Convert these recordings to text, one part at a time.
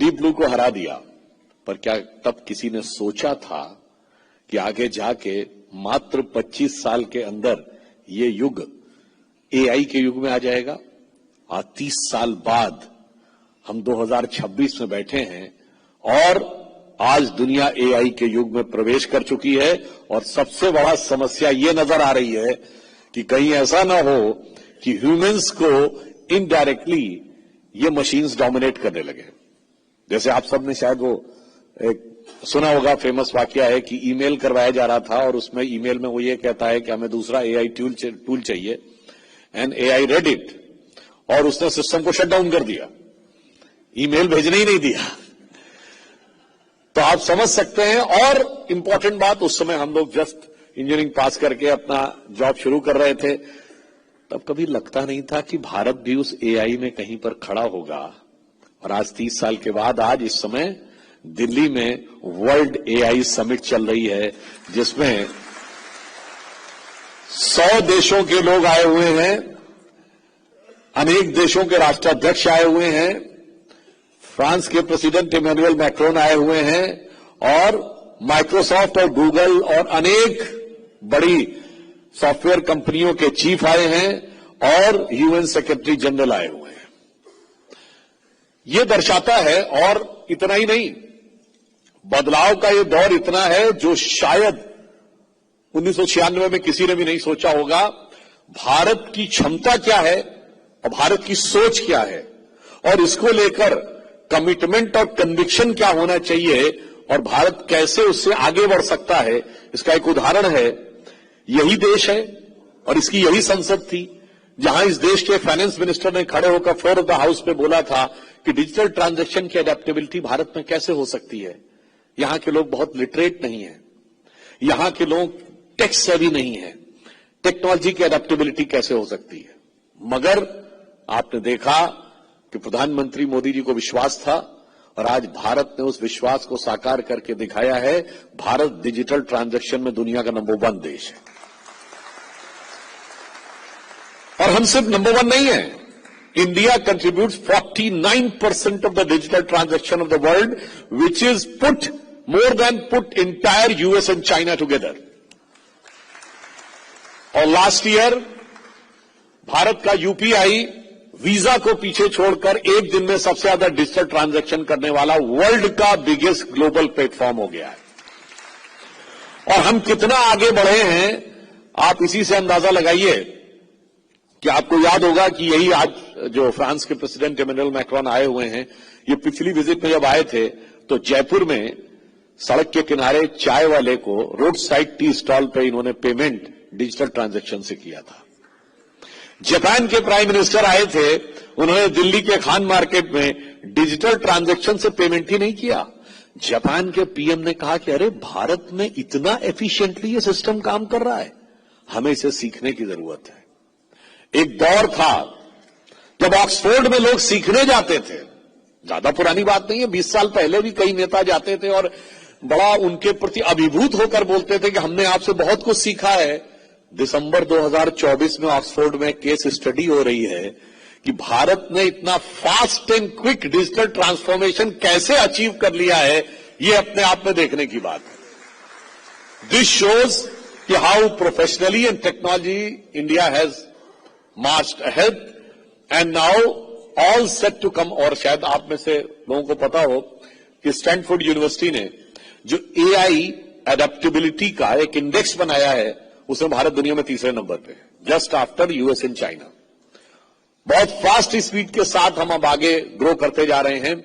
Deep blue को हरा दिया। पर क्या तब किसी ने सोचा था कि आगे जाके मात्र 25 साल के अंदर ये युग एआई के युग में आ जाएगा? आज 30 साल बाद हम 2026 में बैठे हैं और आज दुनिया एआई के युग में प्रवेश कर चुकी है। और सबसे बड़ा समस्या ये नजर आ रही है कि कहीं ऐसा ना हो कि ह्यूमंस को इनडायरेक्टली ये मशीन्स डोमिनेट करने लगे। जैसे आप सबने शायद वो एक सुना होगा, फेमस वाकया है कि ईमेल करवाया जा रहा था और उसमें ईमेल में वो ये कहता है कि हमें दूसरा एआई टूल चाहिए, एंड एआई रेड इट, और उसने सिस्टम को शट डाउन कर दिया, ईमेल भेजने ही नहीं दिया। तो आप समझ सकते हैं। और इंपॉर्टेंट बात, उस समय हम लोग जस्ट इंजीनियरिंग पास करके अपना जॉब शुरू कर रहे थे, तब कभी लगता नहीं था कि भारत भी उस एआई में कहीं पर खड़ा होगा। और आज 30 साल के बाद आज इस समय दिल्ली में वर्ल्ड एआई समिट चल रही है, जिसमें 100 देशों के लोग आए हुए हैं, अनेक देशों के राष्ट्राध्यक्ष आए हुए हैं, फ्रांस के प्रेसिडेंट इमैनुअल मैक्रोन आए हुए हैं, और माइक्रोसॉफ्ट और गूगल और अनेक बड़ी सॉफ्टवेयर कंपनियों के चीफ आए हैं, और यूएन सेक्रेटरी जनरल आए हुए हैं। यह दर्शाता है, और इतना ही नहीं, बदलाव का यह दौर इतना है जो शायद 1996 में किसी ने भी नहीं सोचा होगा। भारत की क्षमता क्या है और भारत की सोच क्या है, और इसको लेकर कमिटमेंट और कन्विक्शन क्या होना चाहिए, और भारत कैसे उससे आगे बढ़ सकता है, इसका एक उदाहरण है। यही देश है और इसकी यही संसद थी जहां इस देश के फाइनेंस मिनिस्टर ने खड़े होकर फ्लोर ऑफ द हाउस पे बोला था कि डिजिटल ट्रांजैक्शन की अडेप्टेबिलिटी भारत में कैसे हो सकती है। यहां के लोग बहुत लिटरेट नहीं है, यहां के लोग टेक सेवी नहीं है, टेक्नोलॉजी की अडेप्टेबिलिटी कैसे हो सकती है। मगर आपने देखा कि प्रधानमंत्री मोदी जी को विश्वास था, और आज भारत ने उस विश्वास को साकार करके दिखाया है। भारत डिजिटल ट्रांजैक्शन में दुनिया का नंबर 1 देश है। और हम सिर्फ नंबर 1 नहीं है, India contributes 49% of the digital transaction of the world, which is put more than put entire US and China together. और लास्ट ईयर भारत का यूपीआई वीजा को पीछे छोड़कर एक दिन में सबसे ज्यादा डिजिटल ट्रांजैक्शन करने वाला वर्ल्ड का बिगेस्ट ग्लोबल प्लेटफॉर्म हो गया है। और हम कितना आगे बढ़े हैं, आप इसी से अंदाजा लगाइए कि आपको याद होगा कि यही आज जो फ्रांस के प्रेसिडेंट इमैनुअल मैक्रोन आए हुए हैं, ये पिछली विजिट में जब आए थे तो जयपुर में सड़क के किनारे चाय वाले को रोड साइड टी स्टॉल पे इन्होंने पेमेंट डिजिटल ट्रांजैक्शन से किया था। जापान के प्राइम मिनिस्टर आए थे, उन्होंने दिल्ली के खान मार्केट में डिजिटल ट्रांजैक्शन से पेमेंट ही नहीं किया। जापान के पीएम ने कहा कि अरे भारत में इतना एफिशिएंटली ये सिस्टम काम कर रहा है, हमें इसे सीखने की जरूरत है। एक दौर था जब ऑक्सफोर्ड में लोग सीखने जाते थे, ज्यादा पुरानी बात नहीं है, 20 साल पहले भी कई नेता जाते थे और बड़ा उनके प्रति अभिभूत होकर बोलते थे कि हमने आपसे बहुत कुछ सीखा है। दिसंबर 2024 में ऑक्सफोर्ड में केस स्टडी हो रही है कि भारत ने इतना fast and quick digital transformation कैसे अचीव कर लिया है, ये अपने आप में देखने की बात है। दिस शोज कि how professionally and technology India has marched ahead and now all set to come. और शायद आप में से लोगों को पता हो कि स्टैनफोर्ड यूनिवर्सिटी ने जो एआई एडेप्टेबिलिटी का एक इंडेक्स बनाया है, उसमें भारत दुनिया में तीसरे नंबर पे है, just after US and China. बहुत फास्ट स्पीड के साथ हम अब आगे ग्रो करते जा रहे हैं।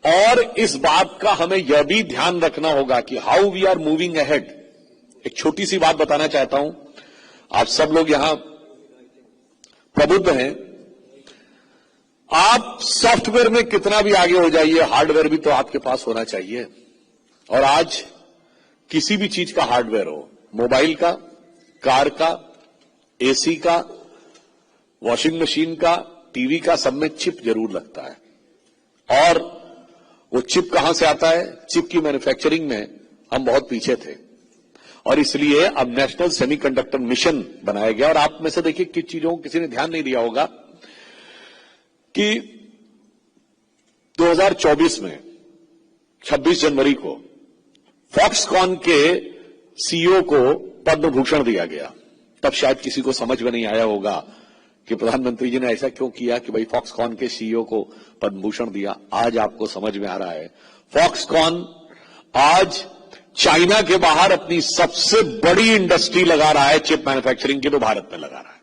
और इस बात का हमें यह भी ध्यान रखना होगा कि how we are moving ahead. एक छोटी सी बात बताना चाहता हूं, आप सब लोग यहां प्रबुद्ध हैं, आप सॉफ्टवेयर में कितना भी आगे हो जाइए, हार्डवेयर भी तो आपके पास होना चाहिए। और आज किसी भी चीज का हार्डवेयर हो, मोबाइल का, कार का, एसी का, वॉशिंग मशीन का, टीवी का, सब में चिप जरूर लगता है। और वो चिप कहां से आता है? चिप की मैन्युफैक्चरिंग में हम बहुत पीछे थे, और इसलिए अब नेशनल सेमीकंडक्टर मिशन बनाया गया। और आप में से देखिए किस चीजों को किसी ने ध्यान नहीं दिया होगा कि 2024 में 26 जनवरी को फॉक्सकॉन के सीईओ को पद्म भूषण दिया गया। तब शायद किसी को समझ में नहीं आया होगा कि प्रधानमंत्री जी ने ऐसा क्यों किया कि भाई फॉक्सकॉन के सीईओ को पद्म भूषण दिया। आज आपको समझ में आ रहा है, फॉक्सकॉन आज चाइना के बाहर अपनी सबसे बड़ी इंडस्ट्री लगा रहा है चिप मैन्युफैक्चरिंग की, तो भारत में लगा रहा है।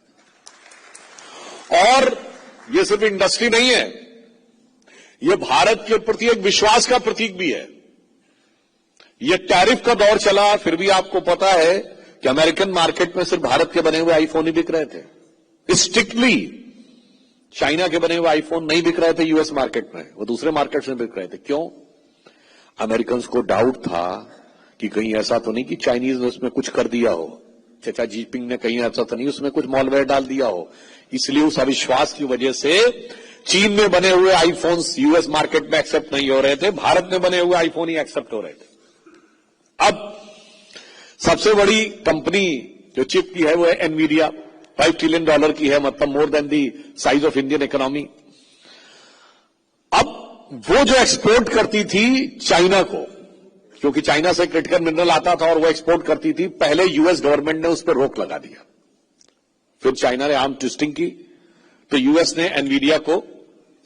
और यह सिर्फ इंडस्ट्री नहीं है, यह भारत के प्रति एक विश्वास का प्रतीक भी है। यह टैरिफ का दौर चला, फिर भी आपको पता है कि अमेरिकन मार्केट में सिर्फ भारत के बने हुए आईफोन ही बिक रहे थे। स्ट्रिक्टली चाइना के बने हुए आईफोन नहीं बिक रहे थे यूएस मार्केट में, वो दूसरे मार्केट्स में बिक रहे थे। क्यों? अमेरिकन को डाउट था कि कहीं ऐसा तो नहीं कि चाइनीज ने उसमें कुछ कर दिया हो, चाचा जिनपिंग ने कहीं ऐसा तो नहीं उसमें कुछ मॉलवेयर डाल दिया हो। इसलिए उस अविश्वास की वजह से चीन में बने हुए आईफोन्स यूएस मार्केट में एक्सेप्ट नहीं हो रहे थे, भारत में बने हुए आईफोन ही एक्सेप्ट हो रहे थे। अब सबसे बड़ी कंपनी जो चिप की है वो है एनवीडिया, $5 ट्रिलियन की है, मतलब more than the size of Indian economy. अब वो जो एक्सपोर्ट करती थी चाइना को, क्योंकि चाइना से क्रिटिकल मिनरल आता था और वो एक्सपोर्ट करती थी, पहले यूएस गवर्नमेंट ने उस पर रोक लगा दिया। फिर चाइना ने आर्म ट्विस्टिंग की, तो यूएस ने एनवीडिया को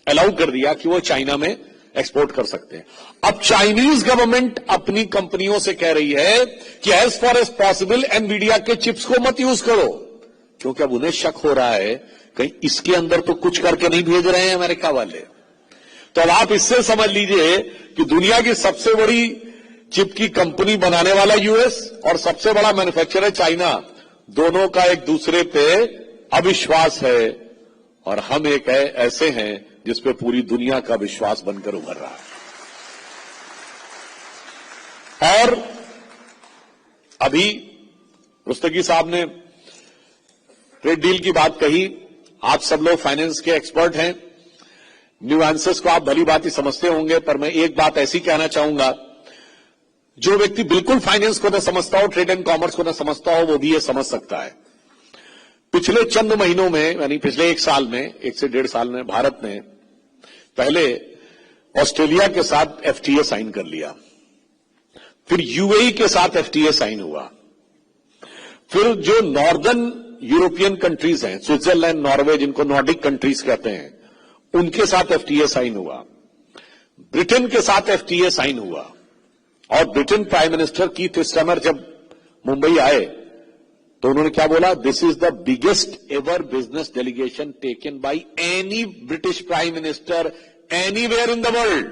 अलाउ कर दिया कि वो चाइना में एक्सपोर्ट कर सकते हैं। अब चाइनीज गवर्नमेंट अपनी कंपनियों से कह रही है कि as far as possible Nvidia के चिप्स को मत यूज करो, क्योंकि अब उन्हें शक हो रहा है कहीं इसके अंदर तो कुछ करके नहीं भेज रहे हैं अमेरिका वाले। तो अब आप इससे समझ लीजिए कि दुनिया की सबसे बड़ी चिप की कंपनी बनाने वाला यूएस और सबसे बड़ा मैन्युफैक्चरर चाइना, दोनों का एक दूसरे पे अविश्वास है, और हम एक ऐसे हैं जिसपे पूरी दुनिया का विश्वास बनकर उभर रहा है। और अभी रुस्तगी साहब ने ट्रेड डील की बात कही। आप सब लोग फाइनेंस के एक्सपर्ट हैं, न्यूएंसेस को आप भली बात ही समझते होंगे, पर मैं एक बात ऐसी कहना चाहूंगा, जो व्यक्ति बिल्कुल फाइनेंस को न समझता हो, ट्रेड एंड कॉमर्स को न समझता हो, वो भी ये समझ सकता है। पिछले चंद महीनों में, यानी पिछले 1 साल में, 1 से 1.5 साल में भारत ने पहले ऑस्ट्रेलिया के साथ एफटीए साइन कर लिया, फिर यूएई के साथ एफटीए साइन हुआ, फिर जो नॉर्दर्न यूरोपियन कंट्रीज हैं, स्विट्जरलैंड, नॉर्वे, जिनको नॉर्डिक कंट्रीज कहते हैं, उनके साथ एफटीए साइन हुआ, ब्रिटेन के साथ एफटीए साइन हुआ। और Britain prime minister Keith Starmer जब मुंबई आए तो उन्होंने क्या बोला? This is the biggest ever business delegation taken by any British prime minister anywhere in the world.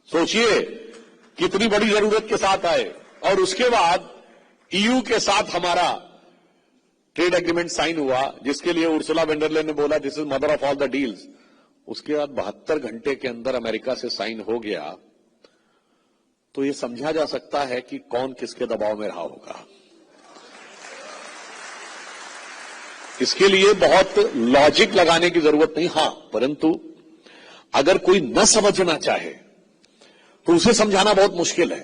सोचिए कितनी बड़ी जरूरत के साथ आए। और उसके बाद ईयू के साथ हमारा ट्रेड एग्रीमेंट साइन हुआ, जिसके लिए उर्सुला वॉन डर लेyen ने बोला this is mother of all the deals. उसके बाद 72 घंटे के अंदर अमेरिका से साइन हो गया। तो यह समझा जा सकता है कि कौन किसके दबाव में रहा होगा। इसके लिए बहुत लॉजिक लगाने की जरूरत नहीं, हां, परंतु अगर कोई न समझना चाहे तो उसे समझाना बहुत मुश्किल है।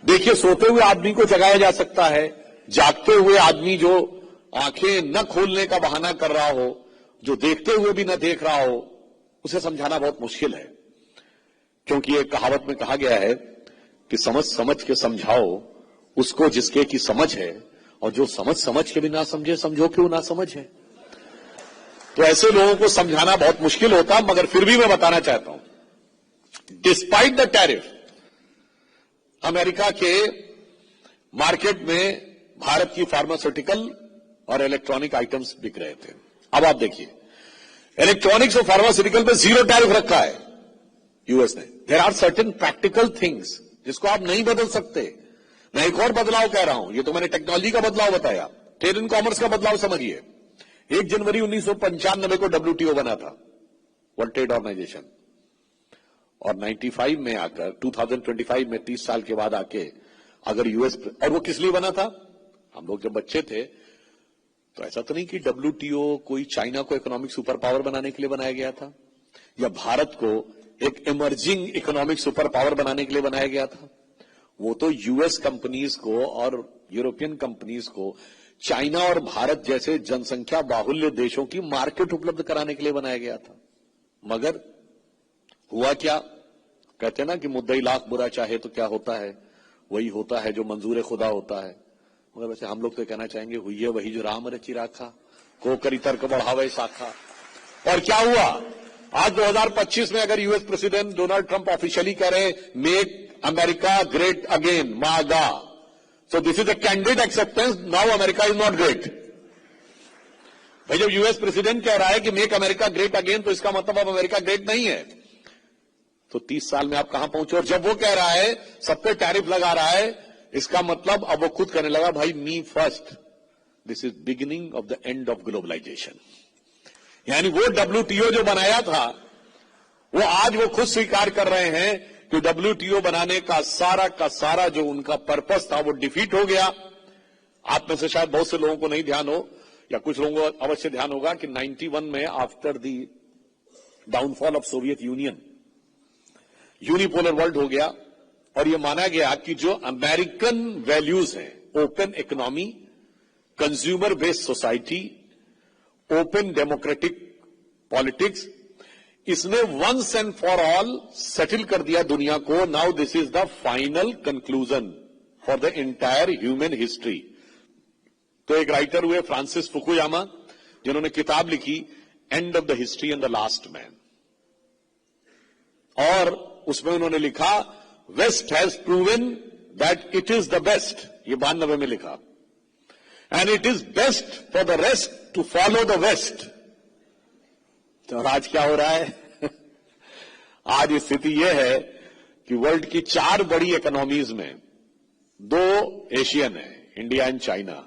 देखिए, सोते हुए आदमी को जगाया जा सकता है, जागते हुए आदमी जो आंखें न खोलने का बहाना कर रहा हो, जो देखते हुए भी न देख रहा हो, उसे समझाना बहुत मुश्किल है। क्योंकि एक कहावत में कहा गया है कि समझ समझ के समझाओ उसको जिसके की समझ है, और जो समझ समझ के भी ना समझे समझो कि वो ना समझ है। तो ऐसे लोगों को समझाना बहुत मुश्किल होता, मगर फिर भी मैं बताना चाहता हूं, डिस्पाइट द टैरिफ, अमेरिका के मार्केट में भारत की फार्मास्यूटिकल और इलेक्ट्रॉनिक आइटम्स बिक रहे थे। अब आप देखिए, इलेक्ट्रॉनिक्स और फार्मास्यूटिकल पे 0 टैरिफ रखा है यूएस ने। There are certain practical things जिसको आप नहीं बदल सकते। मैं एक और बदलाव कह रहा हूं, ये तो मैंने टेक्नोलॉजी का बदलाव बताया, ट्रेड एंड कॉमर्स का बदलाव समझिए। 1 जनवरी 1995 को WTO बना था, वर्ल्ड ट्रेड ऑर्गेनाइजेशन, और 95 में आकर 2025 में 30 साल के बाद आके अगर यूएस, और वो किस लिए बना था? हम लोग जब बच्चे थे तो ऐसा तो नहीं कि WTO कोई चाइना को इकोनॉमिक सुपर पावर बनाने के लिए बनाया गया था, या भारत को एक इमर्जिंग इकोनॉमिक सुपर पावर बनाने के लिए बनाया गया था। वो तो यूएस कंपनीज को और यूरोपियन कंपनीज को चाइना और भारत जैसे जनसंख्या बाहुल्य देशों की मार्केट उपलब्ध कराने के लिए बनाया गया था। मगर हुआ क्या? कहते हैं ना कि मुद्दई लाख बुरा चाहे तो क्या होता है, वही होता है जो मंजूर खुदा होता है। मगर वैसे हम लोग तो कहना चाहेंगे, हुई है वही जो राम रचि राखा, को करी तर्क बढ़ावे शाखा। और क्या हुआ? आज 2025 में अगर US president Donald Trump officially कह रहे मेक अमेरिका ग्रेट अगेन, मागा, so this is a candid acceptance, now America is not great. भाई जब यूएस प्रेसिडेंट कह रहा है कि मेक अमेरिका ग्रेट अगेन, तो इसका मतलब अब अमेरिका ग्रेट नहीं है। तो 30 साल में आप कहां पहुंचे? और जब वो कह रहा है, सब पे टैरिफ लगा रहा है, इसका मतलब अब वो खुद कहने लगा, भाई me first, this is beginning of the end of globalization. यानी वो WTO जो बनाया था, वो आज वो खुद स्वीकार कर रहे हैं कि WTO बनाने का सारा जो उनका पर्पस था वो डिफीट हो गया। आप में से शायद बहुत से लोगों को नहीं ध्यान हो, या कुछ लोगों को अवश्य ध्यान होगा कि 91 में after the downfall of Soviet Union, unipolar world हो गया और यह माना गया कि जो अमेरिकन वैल्यूज हैं, open economy, consumer based society, open democratic politics, इसने once and for all settle कर दिया दुनिया को। Now this is the final conclusion for the entire human history. तो एक राइटर हुए फ्रांसिस फुकुयामा, जिन्होंने किताब लिखी end of the history and the last man, और उसमें उन्होंने लिखा west has proven that it is the best, ये 92 में लिखा, and it is best for the rest to follow the west. तो आज क्या हो रहा है? आज स्थिति यह है कि वर्ल्ड की 4 बड़ी इकोनॉमीज में 2 एशियन है, इंडिया एंड चाइना,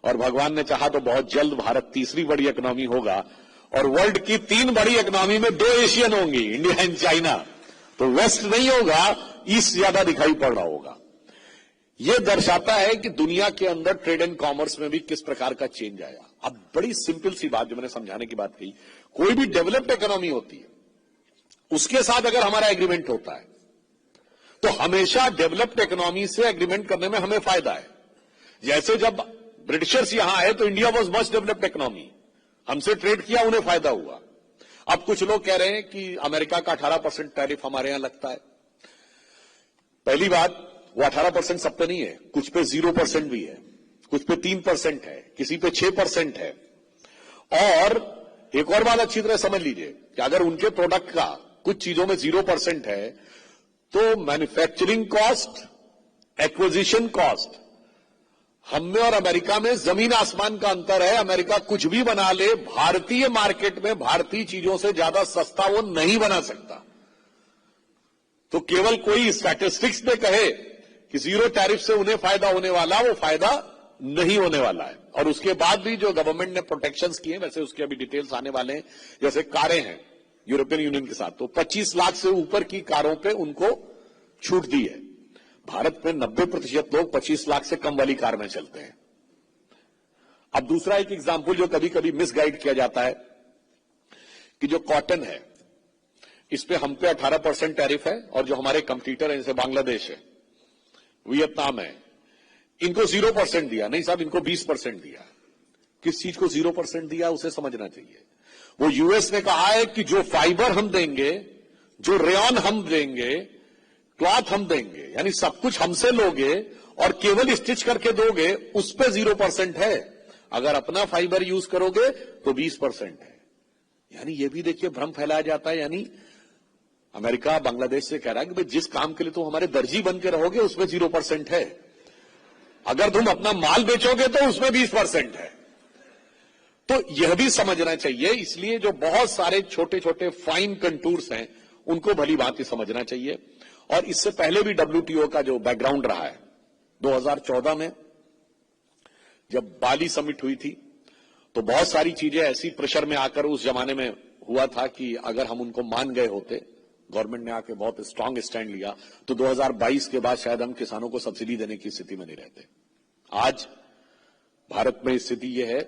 और भगवान ने चाहा तो बहुत जल्द भारत तीसरी बड़ी इकोनॉमी होगा, और वर्ल्ड की 3 बड़ी इकोनॉमी में 2 एशियन होंगी, इंडिया एंड चाइना। तो वेस्ट नहीं होगा, ईस्ट ज्यादा दिखाई पड़ रहा होगा। यह दर्शाता है कि दुनिया के अंदर ट्रेड एंड कॉमर्स में भी किस प्रकार का चेंज आया। अब बड़ी सिंपल सी बात जो मैंने समझाने की बात कही, कोई भी डेवलप्ड इकोनॉमी होती है, उसके साथ अगर हमारा एग्रीमेंट होता है तो हमेशा डेवलप्ड इकोनॉमी से एग्रीमेंट करने में हमें फायदा है। जैसे जब ब्रिटिशर्स यहां आए तो India was much developed economy, हमसे ट्रेड किया, उन्हें फायदा हुआ। अब कुछ लोग कह रहे हैं कि अमेरिका का 18% टैरिफ हमारे यहां लगता है। पहली बात, वो 18% सब पे नहीं है, कुछ पे 0% भी है, कुछ पे 3% है, किसी पे 6% है। और एक और बात अच्छी तरह समझ लीजिए कि अगर उनके प्रोडक्ट का कुछ चीजों में 0% है, तो मैन्युफैक्चरिंग कॉस्ट, एक्विजिशन कॉस्ट, हम में और अमेरिका में जमीन आसमान का अंतर है। अमेरिका कुछ भी बना ले, भारतीय मार्केट में भारतीय चीजों से ज्यादा सस्ता वो नहीं बना सकता। तो केवल कोई स्टैटिस्टिक्स में कहे कि 0 टैरिफ से उन्हें फायदा होने वाला, वो फायदा नहीं होने वाला है। और उसके बाद भी जो गवर्नमेंट ने प्रोटेक्शंस किए, वैसे उसके अभी डिटेल्स आने वाले हैं। जैसे कारें हैं यूरोपियन यूनियन के साथ, तो 25 लाख से ऊपर की कारों पे उनको छूट दी है। भारत में 90% लोग 25 लाख से कम वाली कार में चलते हैं। अब दूसरा एक एग्जाम्पल जो कभी कभी मिसगाइड किया जाता है कि जो कॉटन है, इस पे हम पे 18% टैरिफ है, और जो हमारे कंपटीटर है जैसे बांग्लादेश है, वियतनाम है, इनको 0% दिया। नहीं साहब, इनको 20% दिया। किस चीज को 0% दिया उसे समझना चाहिए। वो यूएस ने कहा है कि जो फाइबर हम देंगे, जो रेयन हम देंगे, क्लॉथ हम देंगे, यानी सब कुछ हमसे लोगे और केवल स्टिच करके दोगे, उस पर 0% है। अगर अपना फाइबर यूज करोगे तो 20% है। यानी ये भी देखिए भ्रम फैलाया जाता है। यानी अमेरिका बांग्लादेश से कह रहा है कि भाई जिस काम के लिए तुम हमारे दर्जी बन के रहोगे उसमें 0% है, अगर तुम अपना माल बेचोगे तो उसमें 20% है। तो यह भी समझना चाहिए। इसलिए जो बहुत सारे छोटे छोटे फाइन कंटूर्स हैं उनको भली भांति समझना चाहिए। और इससे पहले भी WTO का जो बैकग्राउंड रहा है, 2014 में जब बाली समिट हुई थी तो बहुत सारी चीजें ऐसी प्रेशर में आकर उस जमाने में हुआ था कि अगर हम उनको मान गए होते, गवर्नमेंट ने आके बहुत स्ट्रांग स्टैंड लिया, तो 2022 के बाद शायद हम किसानों को सब्सिडी देने की स्थिति में नहीं रहते। आज भारत में स्थिति यह है,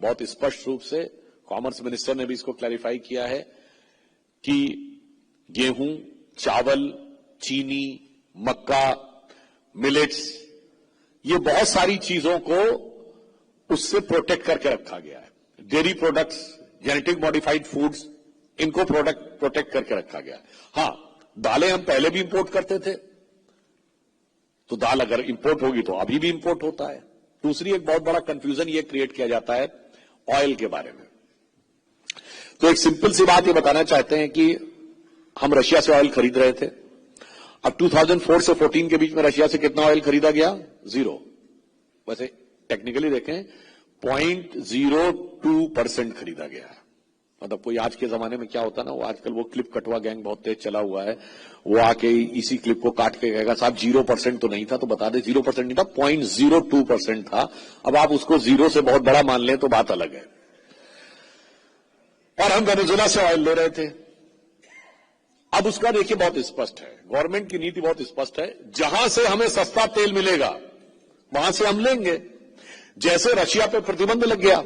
बहुत स्पष्ट रूप से कॉमर्स मिनिस्टर ने भी इसको क्लैरिफाई किया है कि गेहूं, चावल, चीनी, मक्का, मिलेट्स, ये बहुत सारी चीजों को उससे प्रोटेक्ट करके रखा गया है। Dairy products, genetic modified foods, इनको प्रोटेक्ट करके रखा गया। हां, दालें हम पहले भी इंपोर्ट करते थे, तो दाल अगर इंपोर्ट होगी तो अभी भी इंपोर्ट होता है। दूसरी एक बहुत बड़ा कंफ्यूजन ये क्रिएट किया जाता है ऑयल के बारे में। तो एक सिंपल सी बात ये बताना चाहते हैं कि हम रशिया से ऑयल खरीद रहे थे। अब 2004 से 14 के बीच में रशिया से कितना ऑयल खरीदा गया? 0। वैसे टेक्निकली देखें 0.02% खरीदा गया है। मतलब कोई आज के जमाने में क्या होता है ना, वो आजकल वो क्लिप कटवा गैंग बहुत तेज चला हुआ है, वो आके इसी क्लिप को काट के कहेगा साहब 0% तो नहीं था, तो बता दे 0% नहीं था, 0.02% था। अब आप उसको 0 से बहुत बड़ा मान लें तो बात अलग है। और हम वेनेजुएला से ऑयल ले रहे थे। अब उसका देखिए बहुत स्पष्ट है, गवर्नमेंट की नीति बहुत स्पष्ट है, जहां से हमें सस्ता तेल मिलेगा वहां से हम लेंगे। जैसे रशिया पे प्रतिबंध लग गया,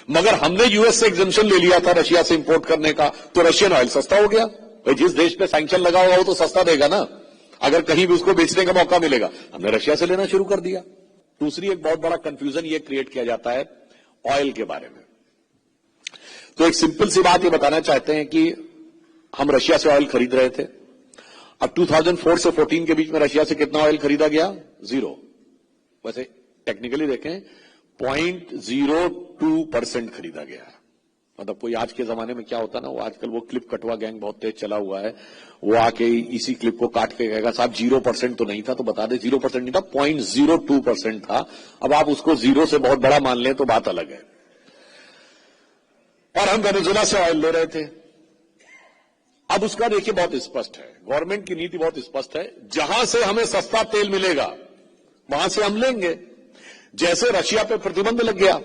मगर हमने यूएस से एग्जेम्पशन ले लिया था रशिया से इंपोर्ट करने का, तो रशियन ऑयल सस्ता हो गया। भाई जिस देश पे सैंक्शन लगा होगा वो तो सस्ता देगा ना, अगर कहीं भी उसको बेचने का मौका मिलेगा। हमने रशिया से लेना शुरू कर दिया। दूसरी एक बहुत बड़ा कंफ्यूजन ये क्रिएट किया जाता है ऑयल के बारे में। तो एक सिंपल सी बात ये बताना चाहते हैं कि हम रशिया से ऑयल खरीद रहे थे। अब 2004 से 14 के बीच में रशिया से कितना ऑयल खरीदा गया? 0। वैसे टेक्निकली देखें 0.02% खरीदा गया है। मतलब कोई आज के जमाने में क्या होता है ना, वो आजकल वो क्लिप कटवा गैंग बहुत तेज चला हुआ है, वो आके इसी क्लिप को काट के कहेगा साहब 0% तो नहीं था, तो बता दे 0% नहीं था, 0.02% था। अब आप उसको 0 से बहुत बड़ा मान लें तो बात अलग है। और हम वेनेजुएला से ऑयल ले रहे थे। अब उसका देखिए बहुत स्पष्ट है, गवर्नमेंट की नीति बहुत स्पष्ट है, जहां से हमें सस्ता तेल मिलेगा वहां से हम लेंगे। जैसे रशिया पे प्रतिबंध लग गया,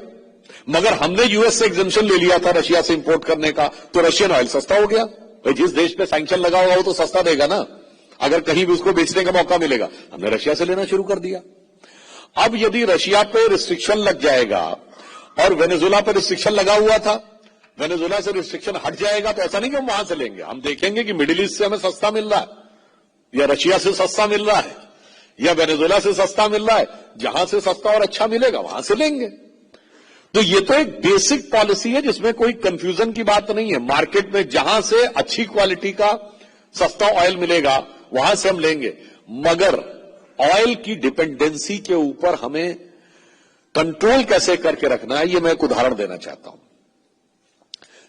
मगर हमने यूएस से एग्जेम्पशन ले लिया था रशिया से इंपोर्ट करने का, तो रशियन ऑयल सस्ता हो गया। भाई जिस देश पे सैंक्शन लगा होगा वो तो सस्ता देगा ना, अगर कहीं भी उसको बेचने का मौका मिलेगा। हमने रशिया से लेना शुरू कर दिया। अब यदि रशिया पे रिस्ट्रिक्शन लग जाएगा और वेनेजुएला पे रिस्ट्रिक्शन लगा हुआ था, वेनेजुएला से रिस्ट्रिक्शन हट जाएगा, तो ऐसा नहीं कि हम वहां से लेंगे। हम देखेंगे कि मिडिल ईस्ट से हमें सस्ता मिल रहा है, या रशिया से सस्ता मिल रहा है, या वेनेजुएला से सस्ता मिल रहा है। जहां से सस्ता और अच्छा मिलेगा वहां से लेंगे। तो ये तो एक बेसिक पॉलिसी है जिसमें कोई कंफ्यूजन की बात नहीं है। मार्केट में जहां से अच्छी क्वालिटी का सस्ता ऑयल मिलेगा वहां से हम लेंगे, मगर ऑयल की डिपेंडेंसी के ऊपर हमें कंट्रोल कैसे करके रखना है, ये मैं एक उदाहरण देना चाहता हूं।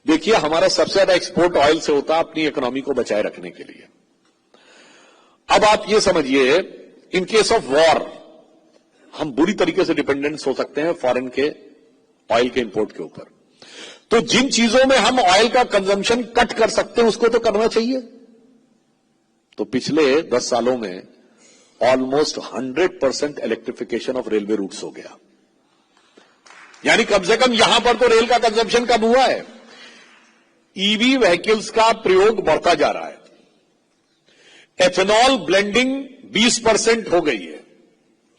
देखिए, हमारा सबसे ज्यादा एक्सपोर्ट ऑयल से होता है अपनी इकोनॉमी को बचाए रखने के लिए। अब आप ये समझिए, इन केस ऑफ वॉर हम बुरी तरीके से डिपेंडेंस हो सकते हैं फॉरेन के ऑयल के इंपोर्ट के ऊपर। तो जिन चीजों में हम ऑयल का कंजम्पशन कट कर सकते हैं उसको तो करना चाहिए। तो पिछले 10 सालों में almost 100% electrification of railway routes हो गया, यानी कम से कम यहां पर तो रेल का कंजम्पशन कम हुआ है। ईवी व्हीकल्स का प्रयोग बढ़ता जा रहा है। एथेनॉल ब्लेंडिंग 20% हो गई है,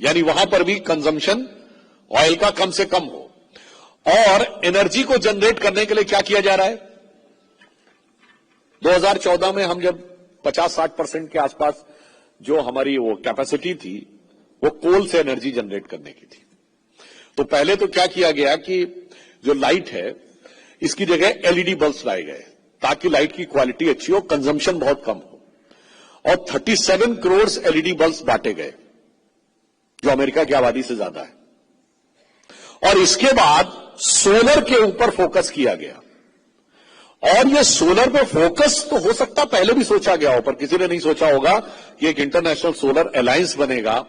यानी वहां पर भी कंजम्पशन ऑयल का कम से कम हो। और एनर्जी को जनरेट करने के लिए क्या किया जा रहा है? 2014 में हम जब 50-60% के आसपास जो हमारी वो कैपेसिटी थी, वो कोल से एनर्जी जनरेट करने की थी। तो पहले तो क्या किया गया कि जो लाइट है इसकी जगह एलईडी बल्ब्स लाए गए ताकि लाइट की क्वालिटी अच्छी हो, कंजम्पशन बहुत कम हो। और 37 करोड़ एलईडी बल्ब्स बांटे गए, जो अमेरिका की आबादी से ज्यादा है। और इसके बाद सोलर के ऊपर फोकस किया गया। और ये सोलर पे फोकस तो हो सकता पहले भी सोचा गया हो, पर किसी ने नहीं सोचा होगा कि एक इंटरनेशनल सोलर अलायंस बनेगा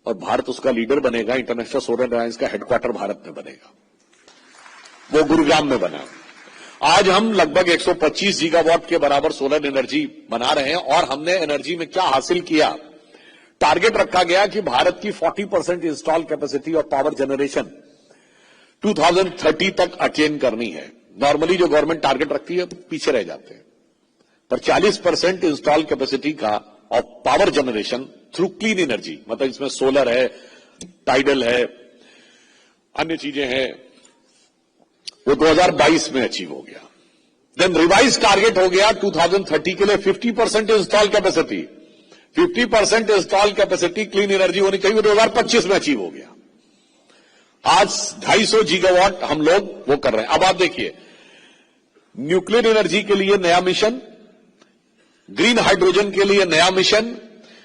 और भारत उसका लीडर बनेगा। इंटरनेशनल सोलर अलायंस का हेडक्वार्टर भारत में बनेगा, वो गुरुग्राम में बना। आज हम लगभग 125 गीगावाट के बराबर सोलर एनर्जी बना रहे हैं। और हमने एनर्जी में क्या हासिल किया? टारगेट रखा गया कि भारत की 40% इंस्टॉल कैपेसिटी और पावर जनरेशन 2030 तक अटेन करनी है। नॉर्मली जो गवर्नमेंट टारगेट रखती है पीछे रह जाते हैं, पर 40% इंस्टॉल कैपेसिटी का और power generation through clean energy, मतलब इसमें सोलर है, टाइडल है, अन्य चीजें हैं, वो 2022 में अचीव हो गया। देन रिवाइज टारगेट हो गया 2030 के लिए 50% install capacity. 50% install capacity clean energy होनी चाहिए, 2025 में अचीव हो गया। आज 250 गीगावाट हम लोग वो कर रहे हैं। अब आप देखिए, न्यूक्लियर एनर्जी के लिए नया मिशन, ग्रीन हाइड्रोजन के लिए नया मिशन।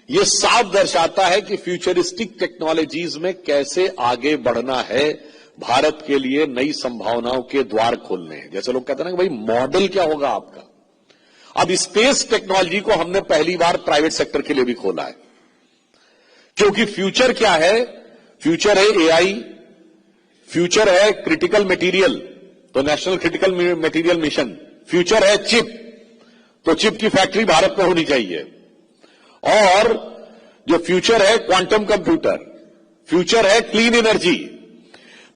यह साफ दर्शाता है कि फ्यूचरिस्टिक टेक्नोलॉजीज में कैसे आगे बढ़ना है, भारत के लिए नई संभावनाओं के द्वार खोलने हैं। जैसे लोग कहते हैं ना कि भाई मॉडल क्या होगा आपका। अब स्पेस टेक्नोलॉजी को हमने पहली बार प्राइवेट सेक्टर के लिए भी खोला है, क्योंकि फ्यूचर क्या है? फ्यूचर है एआई, फ्यूचर है क्रिटिकल मटेरियल, तो national critical material mission, future है चिप, तो चिप की फैक्ट्री भारत में होनी चाहिए, और जो फ्यूचर है क्वांटम कंप्यूटर, फ्यूचर है क्लीन एनर्जी।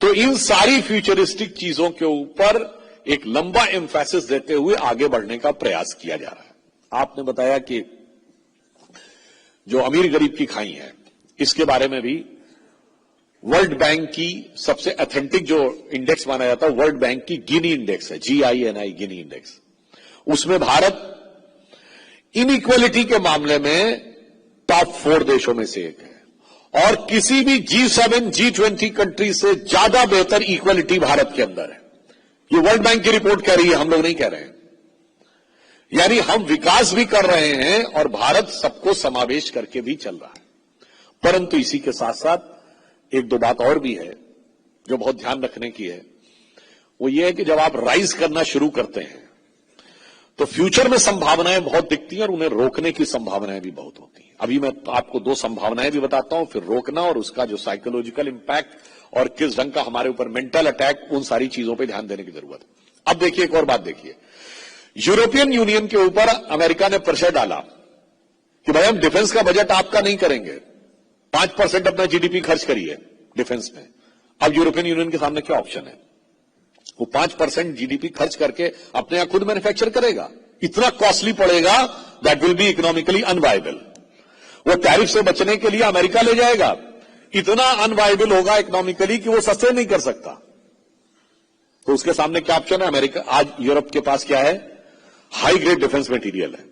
तो इन सारी फ्यूचरिस्टिक चीजों के ऊपर एक लंबा एम्फेसिस देते हुए आगे बढ़ने का प्रयास किया जा रहा है। आपने बताया कि जो अमीर गरीब की खाई है, इसके बारे में भी वर्ल्ड बैंक की सबसे ऑथेंटिक जो इंडेक्स माना जाता है वर्ल्ड बैंक की गिनी इंडेक्स है, GINI गिनी इंडेक्स। उसमें भारत इनइक्वालिटी के मामले में टॉप 4 देशों में से एक है, और किसी भी G7 G20 कंट्री से ज्यादा बेहतर इक्वालिटी भारत के अंदर है। ये वर्ल्ड बैंक की रिपोर्ट कह रही है, हम लोग नहीं कह रहे हैं। यानी हम विकास भी कर रहे हैं और भारत सबको समावेश करके भी चल रहा है। परंतु इसी के साथ साथ एक दो बात और भी है जो बहुत ध्यान रखने की है। वो ये है कि जब आप राइज करना शुरू करते हैं तो फ्यूचर में संभावनाएं बहुत दिखती हैं और उन्हें रोकने की संभावनाएं भी बहुत होती हैं। अभी मैं आपको 2 संभावनाएं भी बताता हूं, फिर रोकना और उसका जो साइकोलॉजिकल इंपैक्ट और किस ढंग का हमारे ऊपर मेंटल अटैक, उन सारी चीजों पर ध्यान देने की जरूरत है। अब देखिए एक और बात देखिए, यूरोपियन यूनियन के ऊपर अमेरिका ने प्रेशर डाला कि भाई हम डिफेंस का बजट आपका नहीं करेंगे, 5% अपना GDP खर्च करिए डिफेंस में। अब यूरोपियन यूनियन के सामने क्या ऑप्शन है? वो 5% GDP खर्च करके अपने यहां खुद मैन्युफैक्चर करेगा, इतना कॉस्टली पड़ेगा, that will be economically unviable. वो टैरिफ से बचने के लिए अमेरिका ले जाएगा, इतना अनवायबल होगा इकोनॉमिकली कि वो सस्टेन नहीं कर सकता। तो उसके सामने क्या ऑप्शन है? अमेरिका, आज यूरोप के पास क्या है? हाई ग्रेड डिफेंस मटेरियल है,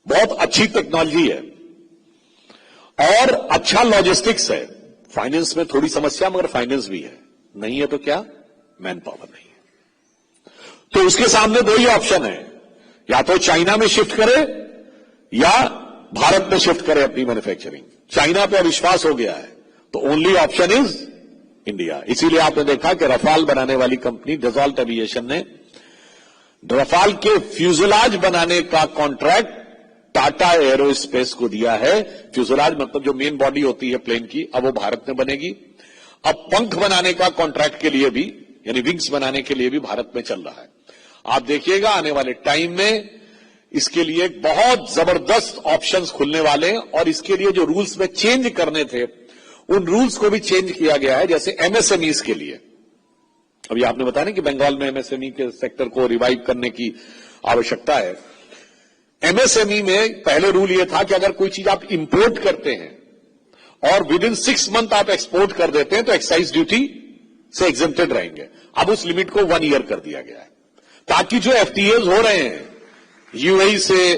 बहुत अच्छी टेक्नोलॉजी है और अच्छा लॉजिस्टिक्स है। फाइनेंस में थोड़ी समस्या, मगर फाइनेंस भी है। नहीं है तो क्या? मैन पावर नहीं है। तो उसके सामने 2 ही ऑप्शन है, या तो चाइना में शिफ्ट करे या भारत में शिफ्ट करे अपनी मैन्युफैक्चरिंग। चाइना पे विश्वास हो गया है, तो ओनली ऑप्शन इज इंडिया। इसीलिए आपने देखा कि रफाल बनाने वाली कंपनी डसॉल्ट एविएशन ने रफाल के फ्यूजलाज बनाने का कॉन्ट्रैक्ट टाटा एरोस्पेस को दिया है। फ्यूजलाज मतलब जो मेन बॉडी होती है प्लेन की, अब वो भारत में बनेगी। अब पंख बनाने का कॉन्ट्रैक्ट के लिए भी, यानी विंग्स बनाने के लिए भी भारत में चल रहा है। आप देखिएगा आने वाले टाइम में इसके लिए बहुत जबरदस्त ऑप्शंस खुलने वाले हैं, और इसके लिए जो रूल्स में चेंज करने थे उन रूल्स को भी चेंज किया गया है। जैसे MSMEs के लिए, अभी आपने बताया ना कि बंगाल में MSME के सेक्टर को रिवाइव करने की आवश्यकता है। MSME में पहले रूल यह था कि अगर कोई चीज आप इंपोर्ट करते हैं और विद इन 6 मंथ आप एक्सपोर्ट कर देते हैं तो एक्साइज ड्यूटी से एग्जेम्प्टेड रहेंगे। अब उस लिमिट को 1 ईयर कर दिया गया है, ताकि जो FTAs हो रहे हैं UAE से,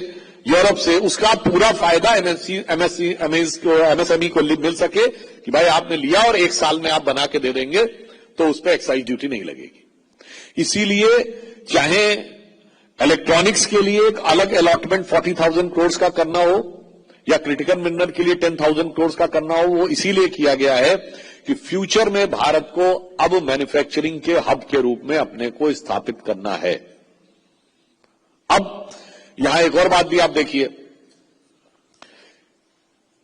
यूरोप से, उसका पूरा फायदा MSME को मिल सके कि भाई आपने लिया और 1 साल में आप बना के दे देंगे तो उस पर एक्साइज ड्यूटी नहीं लगेगी। इसीलिए चाहे इलेक्ट्रॉनिक्स के लिए एक अलग अलॉटमेंट 40,000 करोड़ का करना हो या क्रिटिकल मिनरल के लिए 10,000 करोड़ का करना हो, वो इसीलिए किया गया है कि फ्यूचर में भारत को अब मैन्युफैक्चरिंग के हब के रूप में अपने को स्थापित करना है। अब यहां एक और बात भी आप देखिए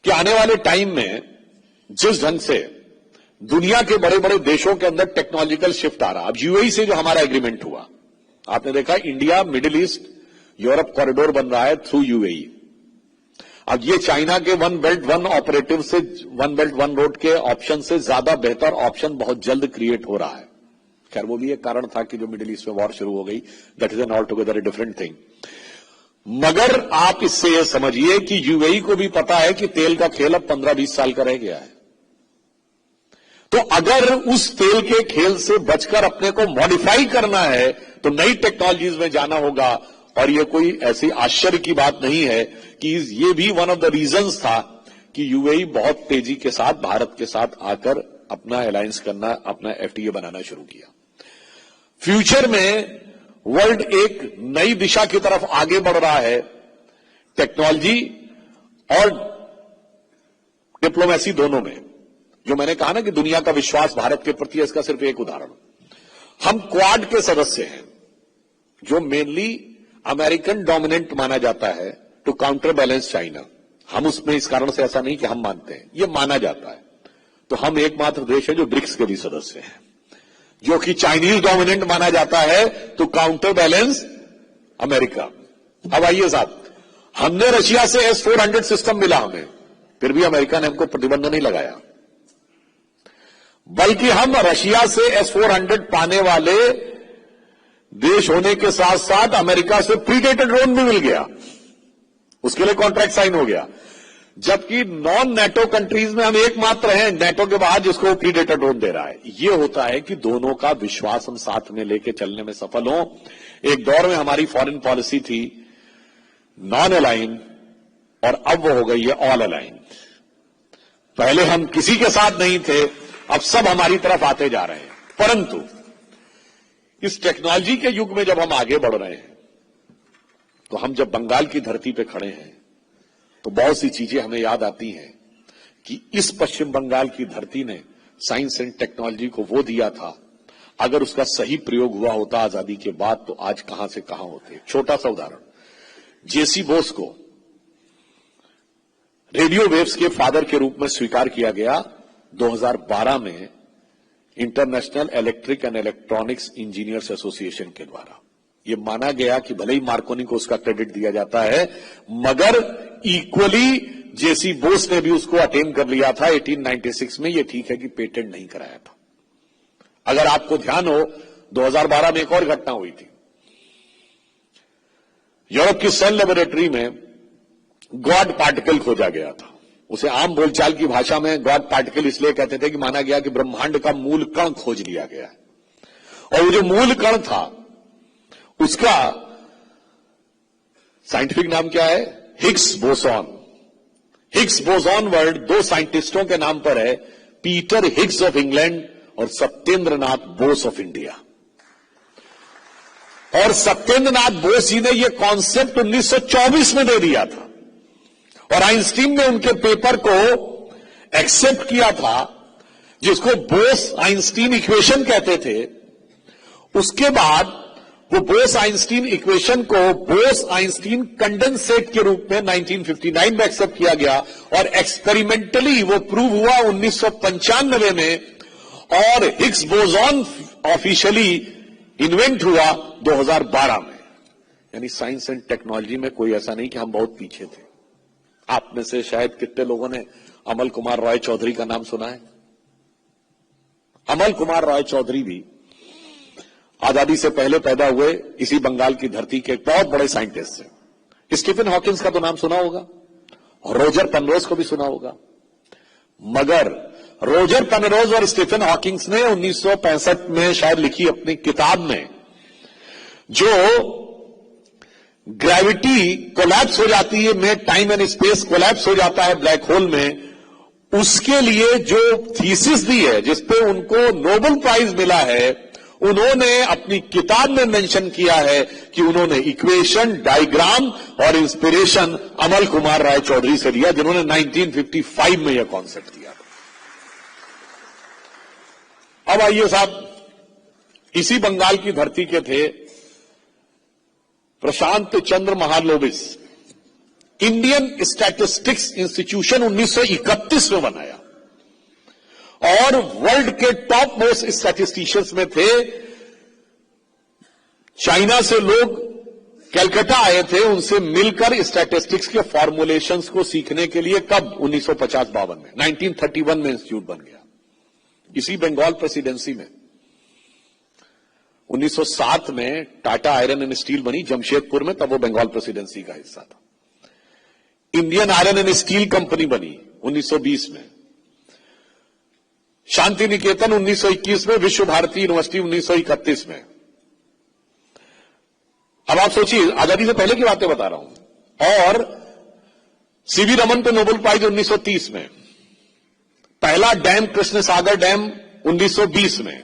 कि आने वाले टाइम में जिस ढंग से दुनिया के बड़े बड़े देशों के अंदर टेक्नोलॉजिकल शिफ्ट आ रहा, अब UAE से जो हमारा एग्रीमेंट हुआ, आपने देखा India middle east Europe corridor बन रहा है थ्रू UAE। अब ये चाइना के 1 बेल्ट 1 ऑपरेटिव से, 1 बेल्ट 1 रोड के ऑप्शन से ज्यादा बेहतर ऑप्शन बहुत जल्द क्रिएट हो रहा है। खैर वो भी एक कारण था कि जो मिडिल ईस्ट में वॉर शुरू हो गई, that is an all together a different thing. मगर आप इससे यह समझिए कि UAE को भी पता है कि तेल का खेल अब 15-20 साल का रह गया है। तो अगर उस तेल के खेल से बचकर अपने को मॉडिफाई करना है तो नई टेक्नोलॉजीज में जाना होगा। और यह कोई ऐसी आश्चर्य की बात नहीं है कि ये भी वन ऑफ द रीजंस था कि UAE बहुत तेजी के साथ भारत के साथ आकर अपना अलायंस करना, अपना FTA बनाना शुरू किया। फ्यूचर में वर्ल्ड एक नई दिशा की तरफ आगे बढ़ रहा है, टेक्नोलॉजी और डिप्लोमेसी दोनों में। जो मैंने कहा ना कि दुनिया का विश्वास भारत के प्रति है, इसका सिर्फ एक उदाहरण, हम क्वाड के सदस्य हैं, जो मेनली अमेरिकन डोमिनेंट माना जाता है टू काउंटर बैलेंस चाइना। हम उसमें इस कारण से ऐसा नहीं कि हम मानते हैं, यह माना जाता है। तो हम एकमात्र देश है जो ब्रिक्स के भी सदस्य हैं, जो कि चाइनीज डोमिनेंट माना जाता है टू काउंटर बैलेंस अमेरिका। अब आइए साहब, हमने रशिया से S-400 सिस्टम मिला हमें, फिर भी अमेरिका ने हमको प्रतिबंध नहीं लगाया, बल्कि हम रशिया से S-400 पाने वाले देश होने के साथ साथ अमेरिका से प्रीडेटर ड्रोन भी मिल गया, उसके लिए कॉन्ट्रैक्ट साइन हो गया। जबकि नॉन नेटो कंट्रीज में हम एकमात्र हैं नेटो के बाहर जिसको प्रीडेटर ड्रोन दे रहा है। यह होता है कि दोनों का विश्वास हम साथ में लेके चलने में सफल हों। एक दौर में हमारी फॉरेन पॉलिसी थी नॉन अलाइन, और अब वो हो गई है ऑल अलाइन। पहले हम किसी के साथ नहीं थे, अब सब हमारी तरफ आते जा रहे हैं। परंतु इस टेक्नोलॉजी के युग में जब हम आगे बढ़ रहे हैं, तो हम जब बंगाल की धरती पे खड़े हैं तो बहुत सी चीजें हमें याद आती हैं कि इस पश्चिम बंगाल की धरती ने साइंस एंड टेक्नोलॉजी को वो दिया था, अगर उसका सही प्रयोग हुआ होता आजादी के बाद तो आज कहां से कहां होते। छोटा सा उदाहरण, जेसी बोस को रेडियो वेव्स के फादर के रूप में स्वीकार किया गया 2012 में international electric and electronics engineers association के द्वारा। यह माना गया कि भले ही मार्कोनी को उसका क्रेडिट दिया जाता है, मगर इक्वली जेसी बोस ने भी उसको अटेन कर लिया था 1896 में। यह ठीक है कि पेटेंट नहीं कराया था। अगर आपको ध्यान हो, 2012 में एक और घटना हुई थी। यूरोप की सेल लेबोरेटरी में गॉड पार्टिकल खोजा गया था। उसे आम बोलचाल की भाषा में गॉड पार्टिकल इसलिए कहते थे कि माना गया कि ब्रह्मांड का मूल कण खोज लिया गया है, और वो जो मूल कण था उसका साइंटिफिक नाम क्या है? Higgs boson. Higgs boson word दो साइंटिस्टों के नाम पर है, पीटर हिग्स ऑफ इंग्लैंड और सत्येंद्रनाथ बोस ऑफ इंडिया। और सत्येंद्रनाथ बोस जी ने यह कॉन्सेप्ट 1924 में दे दिया था, और आइंस्टीन ने उनके पेपर को एक्सेप्ट किया था, जिसको बोस आइंस्टीन इक्वेशन कहते थे। उसके बाद वो बोस आइंस्टीन इक्वेशन को बोस आइंस्टीन कंडेंसेट के रूप में 1959 में एक्सेप्ट किया गया, और एक्सपेरिमेंटली वो प्रूव हुआ 1995 में, और हिग्स बोसॉन ऑफिशियली इन्वेंट हुआ 2012 में। यानी साइंस एंड टेक्नोलॉजी में कोई ऐसा नहीं कि हम बहुत पीछे थे। आप में से शायद कितने लोगों ने अमल कुमार रॉय चौधरी का नाम सुना है? अमल कुमार रॉय चौधरी भी आजादी से पहले पैदा हुए इसी बंगाल की धरती के एक बहुत बड़े साइंटिस्ट हैं। स्टीफन हॉकिंस का तो नाम सुना होगा, और रोजर पेनरोज को भी सुना होगा। मगर रोजर पेनरोज और स्टीफन हॉकिंस ने 1965 में शायद लिखी अपनी किताब में, जो ग्रेविटी कोलैप्स हो जाती है में, टाइम एंड स्पेस कोलैप्स हो जाता है ब्लैक होल में, उसके लिए जो थीसिस दी है, जिसपे उनको नोबेल प्राइज मिला है, उन्होंने अपनी किताब में मेंशन किया है कि उन्होंने इक्वेशन, डायग्राम और इंस्पिरेशन अमल कुमार राय चौधरी से लिया, जिन्होंने 1955 में यह कॉन्सेप्ट दिया। अब आइए साहब, इसी बंगाल की धरती के थे प्रशांत चंद्र महालोबिस। इंडियन स्टैटिस्टिक्स इंस्टीट्यूशन 1931 में बनाया, और वर्ल्ड के टॉप मोस्ट स्टैटिस्टिशियंस में थे। चाइना से लोग कलकत्ता आए थे, उनसे मिलकर स्टैटिस्टिक्स के फॉर्मुलेशंस को सीखने के लिए। कब? 1950-52 में। 1931 में इंस्टीट्यूट बन गया, इसी बंगाल प्रेसिडेंसी में। 1907 में टाटा आयरन एंड स्टील बनी जमशेदपुर में, तब वो बंगाल प्रेसिडेंसी का हिस्सा था। Indian iron and steel company बनी 1920 में। शांति निकेतन 1921 में, विश्व भारती यूनिवर्सिटी 1931 में। अब आप सोचिए, आजादी से पहले की बातें बता रहा हूं। और सीवी रमन को नोबेल प्राइज 1930 में। पहला डैम कृष्ण सागर डैम 1920 में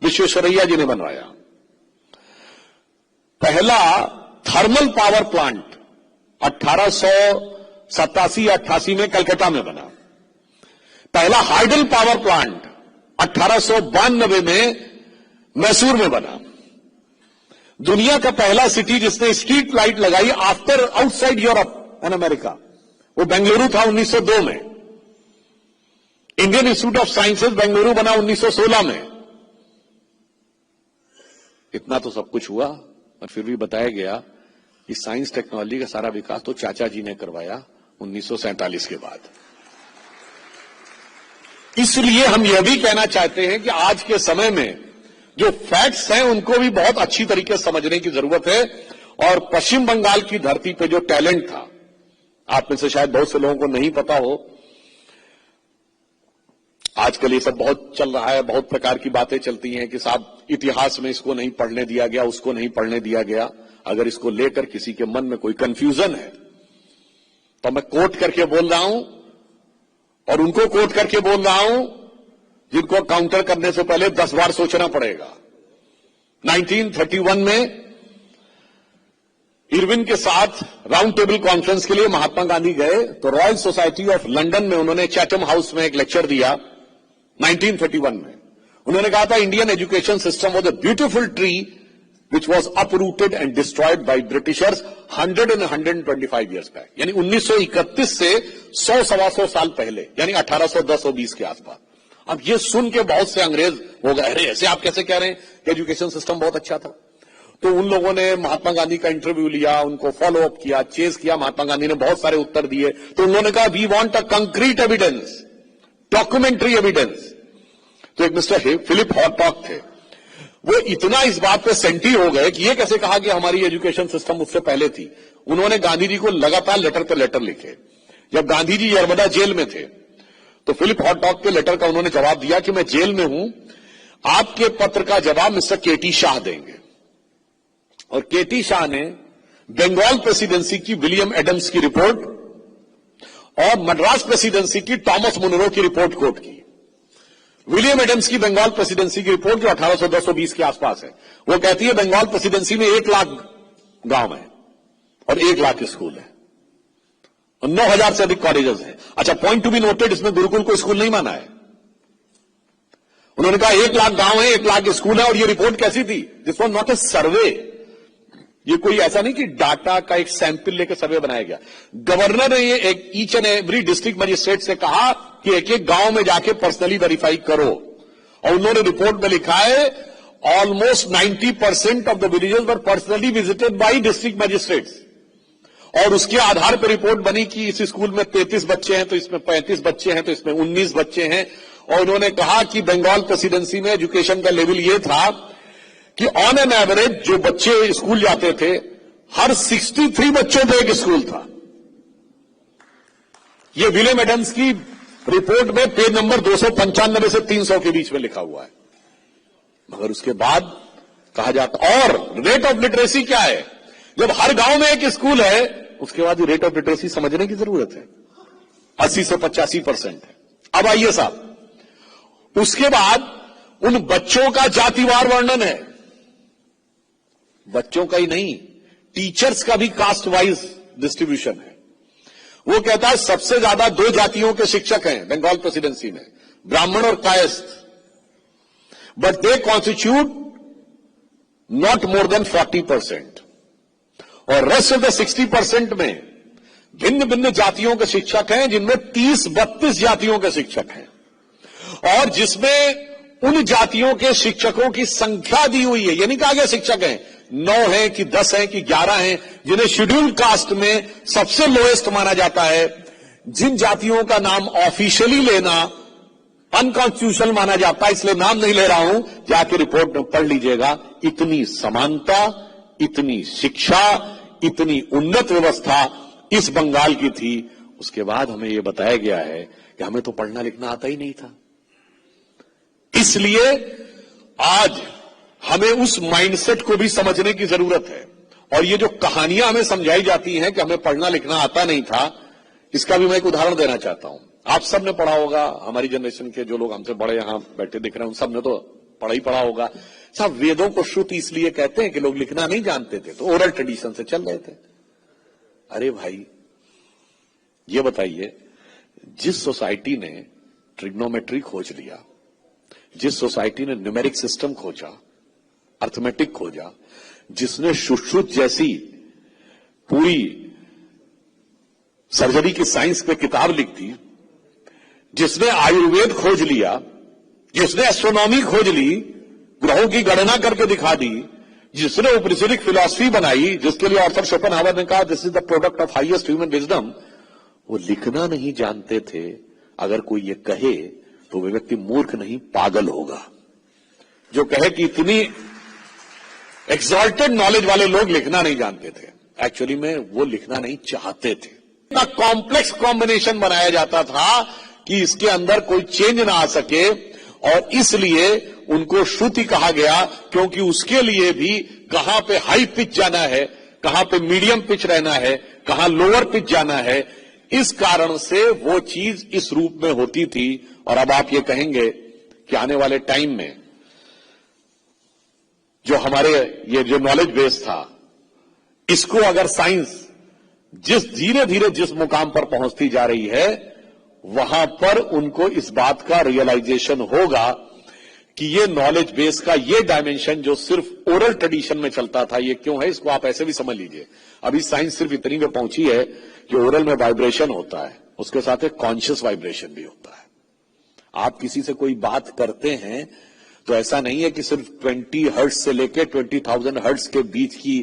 विश्वेश्वरैया जी ने बनवाया। पहला थर्मल पावर प्लांट 1887 या 88 में कलकत्ता में बना। पहला हाइडल पावर प्लांट 1892 में मैसूर में बना। दुनिया का पहला सिटी जिसने स्ट्रीट लाइट लगाई after outside Europe and America, वो बेंगलुरु था 1902 में। Indian institute of sciences Bengaluru बना 1916 में। इतना तो सब कुछ हुआ और फिर भी बताया गया कि साइंस टेक्नोलॉजी का सारा विकास तो चाचा जी ने करवाया 1947 के बाद। इसलिए हम यह भी कहना चाहते हैं कि आज के समय में जो फैक्ट्स हैं उनको भी बहुत अच्छी तरीके से समझने की जरूरत है। और पश्चिम बंगाल की धरती पे जो टैलेंट था, आप में से शायद बहुत से लोगों को नहीं पता हो, आजकल ये सब बहुत चल रहा है, बहुत प्रकार की बातें चलती हैं कि साहब इतिहास में इसको नहीं पढ़ने दिया गया, उसको नहीं पढ़ने दिया गया। अगर इसको लेकर किसी के मन में कोई कंफ्यूजन है तो मैं कोट करके बोल रहा हूं और उनको कोट करके बोल रहा हूं जिनको काउंटर करने से पहले 10 बार सोचना पड़ेगा। 1931 में इरविन के साथ राउंड टेबल कॉन्फ्रेंस के लिए महात्मा गांधी गए तो रॉयल सोसाइटी ऑफ लंदन में उन्होंने चैथम हाउस में एक लेक्चर दिया 1931 में। उन्होंने कहा था Indian education system was a beautiful tree which was uprooted and destroyed by Britishers 100 and 125 years back, यानी 1931 से 100-125 साल पहले, यानी 1810-20 के आसपास। अब ये सुन के बहुत से अंग्रेज हो गए, अरे ऐसे आप कैसे कह रहे हैं कि एजुकेशन सिस्टम बहुत अच्छा था। तो उन लोगों ने महात्मा गांधी का इंटरव्यू लिया, उनको फॉलो अप किया, चेस किया। महात्मा गांधी ने बहुत सारे उत्तर दिए। तो उन्होंने कहा we want a concrete evidence, documentary evidence. तो एक मिस्टर फिलिप हॉटॉक थे, वो इतना इस बात पे सेंटी हो गए कि ये कैसे कहा कि हमारी एजुकेशन सिस्टम उससे पहले थी। उन्होंने गांधी जी को लगातार लेटर पे लेटर लिखे। जब गांधी जी यरमदा जेल में थे तो फिलिप हॉटॉक के लेटर का उन्होंने जवाब दिया कि मैं जेल में हूं, आपके पत्र का जवाब मिस्टर केटी शाह देंगे। और केटी शाह ने बंगाल प्रेसिडेंसी की विलियम एडम्स की रिपोर्ट और मद्रास प्रेसिडेंसी की टॉमस मुनरो की रिपोर्ट कोट की। विलियम एडम्स की बंगाल प्रेसिडेंसी की रिपोर्ट जो 1810-20 के आसपास है, वो कहती है बंगाल प्रेसिडेंसी में 1 लाख गांव है और 1 लाख स्कूल है और 9,000 से अधिक कॉलेजेस हैं। अच्छा, पॉइंट टू बी नोटेड, इसमें गुरुकुल को स्कूल नहीं माना है। उन्होंने कहा 1 लाख गांव है, 1 लाख स्कूल है। और ये रिपोर्ट कैसी थी? दिस वॉज नॉट ए सर्वे। ये कोई ऐसा नहीं कि डाटा का एक सैंपल लेकर सर्वे बनाया गया। गवर्नर ने ये एक each and every district magistrate से कहा कि एक एक गांव में जाके पर्सनली वेरीफाई करो। और उन्होंने रिपोर्ट में लिखा है almost 90% of the villages were personally visited by district magistrates. और उसके आधार पर रिपोर्ट बनी कि इस स्कूल में 33 बच्चे हैं, तो इसमें 35 बच्चे हैं, तो इसमें 19 बच्चे हैं। और उन्होंने कहा कि बंगाल प्रेसिडेंसी में एजुकेशन का लेवल यह था कि ऑन एन एवरेज जो बच्चे स्कूल जाते थे, हर 63 बच्चों पे एक स्कूल था। यह विलियम एडम्स की रिपोर्ट में पेज नंबर 295 से 300 के बीच में लिखा हुआ है। मगर उसके बाद कहा जाता, और रेट ऑफ लिटरेसी क्या है? जब हर गांव में एक स्कूल है, उसके बाद रेट ऑफ लिटरेसी समझने की जरूरत है, 80 से 85% है। अब आइए साहब, उसके बाद उन बच्चों का जातिवार वर्णन है। बच्चों का ही नहीं, टीचर्स का भी कास्ट वाइज डिस्ट्रीब्यूशन है। वो कहता है सबसे ज्यादा 2 जातियों के शिक्षक हैं बंगाल प्रेसिडेंसी में, ब्राह्मण और Kayastha, but they constitute not more than 40%। और रेस्ट ऑफ द 60% में भिन्न भिन्न जातियों के शिक्षक हैं, जिनमें 30-32 जातियों के शिक्षक हैं। और जिसमें उन जातियों के शिक्षकों की संख्या दी हुई है, यानी कहा गया शिक्षक हैं 9 हैं कि 10 हैं कि 11 हैं, जिन्हें शेड्यूल्ड कास्ट में सबसे लोएस्ट माना जाता है। जिन जातियों का नाम ऑफिशियली लेना अनकॉन्स्टिट्यूशनल माना जाता है, इसलिए नाम नहीं ले रहा हूं, जाके रिपोर्ट में पढ़ लीजिएगा। इतनी समानता, इतनी शिक्षा, इतनी उन्नत व्यवस्था इस बंगाल की थी। उसके बाद हमें यह बताया गया है कि हमें तो पढ़ना लिखना आता ही नहीं था। इसलिए आज हमें उस माइंडसेट को भी समझने की जरूरत है। और ये जो कहानियां हमें समझाई जाती हैं कि हमें पढ़ना लिखना आता नहीं था, इसका भी मैं एक उदाहरण देना चाहता हूं। आप सब ने पढ़ा होगा, हमारी जनरेशन के जो लोग हमसे बड़े यहां बैठे दिख रहे हैं, उन सब ने तो पढ़ा ही पढ़ा होगा साहब वेदों को श्रुति इसलिए कहते हैं कि लोग लिखना नहीं जानते थे, तो ओरल ट्रेडिशन से चल रहे थे। अरे भाई ये बताइए, जिस सोसाइटी ने ट्रिग्नोमेट्री खोज लिया, जिस सोसाइटी ने न्यूमेरिक सिस्टम खोजा, अर्थमेटिक खोजा, जिसने सुश्रुत जैसी पूरी सर्जरी की साइंस पे किताब लिख दी, जिसने आयुर्वेद खोज लिया, जिसने एस्ट्रोनॉमी खोज ली, ग्रहों की गणना करके दिखा दी, जिसने ओपनिषदिक फिलॉसफी बनाई, जिसके लिए ऑर्थर शोपेनहावर ने कहा this is the product of highest human wisdom, वो लिखना नहीं जानते थे। अगर कोई ये कहे तो वह व्यक्ति मूर्ख नहीं पागल होगा। जो कहे कि इतनी एक्सॉल्टेड नॉलेज वाले लोग लिखना नहीं जानते थे, एक्चुअली में वो लिखना नहीं चाहते थे। इतना कॉम्प्लेक्स कॉम्बिनेशन बनाया जाता था कि इसके अंदर कोई चेंज ना आ सके, और इसलिए उनको श्रुति कहा गया, क्योंकि उसके लिए भी कहां पे हाई पिच जाना है, कहां पे मीडियम पिच रहना है, कहां लोअर पिच जाना है, इस कारण से वो चीज इस रूप में होती थी। और अब आप ये कहेंगे कि आने वाले टाइम में जो हमारे ये जो नॉलेज बेस था, इसको अगर साइंस जिस धीरे धीरे जिस मुकाम पर पहुंचती जा रही है, वहां पर उनको इस बात का रियलाइजेशन होगा कि ये नॉलेज बेस का ये डायमेंशन जो सिर्फ ओरल ट्रेडिशन में चलता था, ये क्यों है, इसको आप ऐसे भी समझ लीजिए। अभी साइंस सिर्फ इतनी में पहुंची है कि ओरल में वाइब्रेशन होता है, उसके साथ एक कॉन्शियस वाइब्रेशन भी होता है। आप किसी से कोई बात करते हैं तो ऐसा नहीं है कि सिर्फ 20 हर्ट्ज से लेकर 20,000 हर्ट्ज के बीच की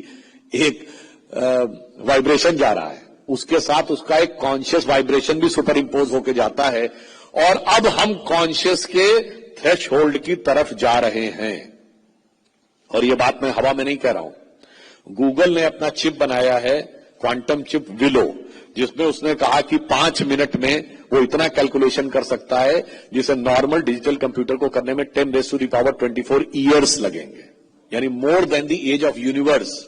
एक वाइब्रेशन जा रहा है, उसके साथ उसका एक कॉन्शियस वाइब्रेशन भी सुपर इंपोज होकर जाता है। और अब हम कॉन्शियस के थ्रेशहोल्ड की तरफ जा रहे हैं। और यह बात मैं हवा में नहीं कह रहा हूं। गूगल ने अपना चिप बनाया है, क्वांटम चिप विलो, जिसमें उसने कहा कि 5 मिनट में वो इतना कैलकुलेशन कर सकता है जिसे नॉर्मल डिजिटल कंप्यूटर को करने में 10⁻24 ईयर्स लगेंगे, यानी more than the as of universe.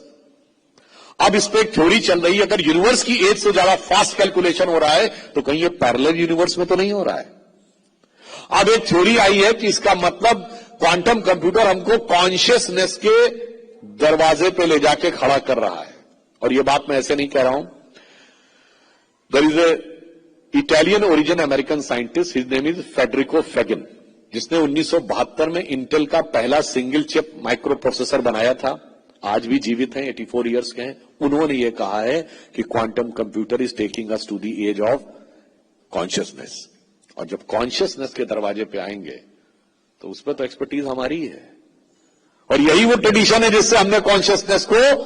अब इस पे एक थ्योरी चल रही है, अगर यूनिवर्स की एज से ज्यादा फास्ट कैलकुलेशन हो रहा है तो कहीं ये पैरेलल यूनिवर्स में तो नहीं हो रहा है। अब एक थ्योरी आई है कि इसका मतलब क्वांटम कंप्यूटर हमको कॉन्शियसनेस के दरवाजे पे ले जाके खड़ा कर रहा है। और ये बात मैं ऐसे नहीं कह रहा हूं। There is a Italian origin American scientist, his name is Federico Faggin, जिसने 1972 में इंटेल का पहला सिंगल चिप माइक्रो प्रोसेसर बनाया था। आज भी जीवित हैं, 84 ईयर्स के हैं। उन्होंने ये कहा है कि quantum computer is taking us to the as of consciousness. और जब कॉन्शियसनेस के दरवाजे पे आएंगे तो उस पर तो एक्सपर्टीज हमारी है। और यही वो ट्रेडिशन है जिससे हमने कॉन्शियसनेस को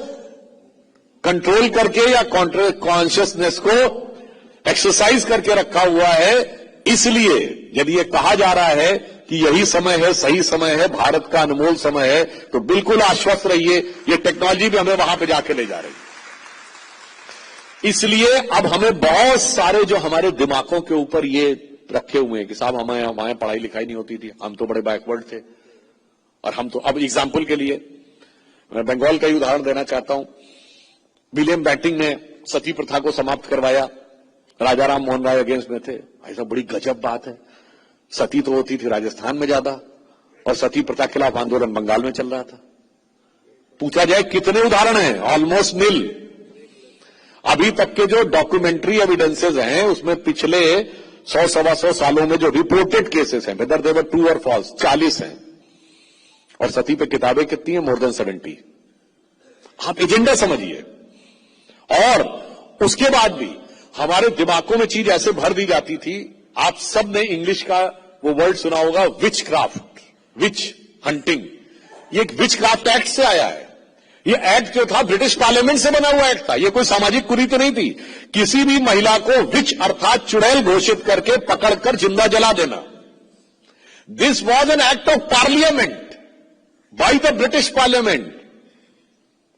कंट्रोल करके या कॉन्शियसनेस को एक्सरसाइज करके रखा हुआ है। इसलिए यदि ये कहा जा रहा है कि यही समय है, सही समय है, भारत का अनमोल समय है, तो बिल्कुल आश्वस्त रहिए, ये टेक्नोलॉजी भी हमें वहां पे जाके ले जा रही है। इसलिए अब हमें बहुत सारे जो हमारे दिमागों के ऊपर ये रखे हुए हैं कि साहब हमारे पढ़ाई लिखाई नहीं होती थी, हम तो बड़े बैकवर्ड थे, और हम तो अब एग्जाम्पल के लिए मैं बंगाल का ही उदाहरण देना चाहता हूं। विलियम बेंटिंक ने सती प्रथा को समाप्त करवाया, राजा राम मोहन राय अगेंस्ट में थे। ऐसा बड़ी गजब बात है, सती तो होती थी राजस्थान में ज्यादा, और सती प्रथा के खिलाफ आंदोलन बंगाल में चल रहा था। पूछा जाए कितने उदाहरण हैं, ऑलमोस्ट नील। अभी तक के जो डॉक्यूमेंट्री एविडेंसेस हैं उसमें पिछले 100-125 सालों में जो रिपोर्टेड केसेस हैं, वेदर दे वर ट्रू और फॉल्स, 40 हैं। और सती पे किताबें कितनी है? More than 70। आप एजेंडा समझिए। और उसके बाद भी हमारे दिमागों में चीज ऐसे भर दी जाती थी। आप सब ने इंग्लिश का वो वर्ड सुना होगा, विच क्राफ्ट, विच हंटिंग। ये एक विच क्राफ्ट एक्ट से आया है। ये एक्ट जो था ब्रिटिश पार्लियामेंट से बना हुआ एक्ट था। ये कोई सामाजिक कुरीति नहीं थी। किसी भी महिला को विच अर्थात चुड़ैल घोषित करके पकड़कर जिंदा जला देना। This was an act of parliament by the British parliament.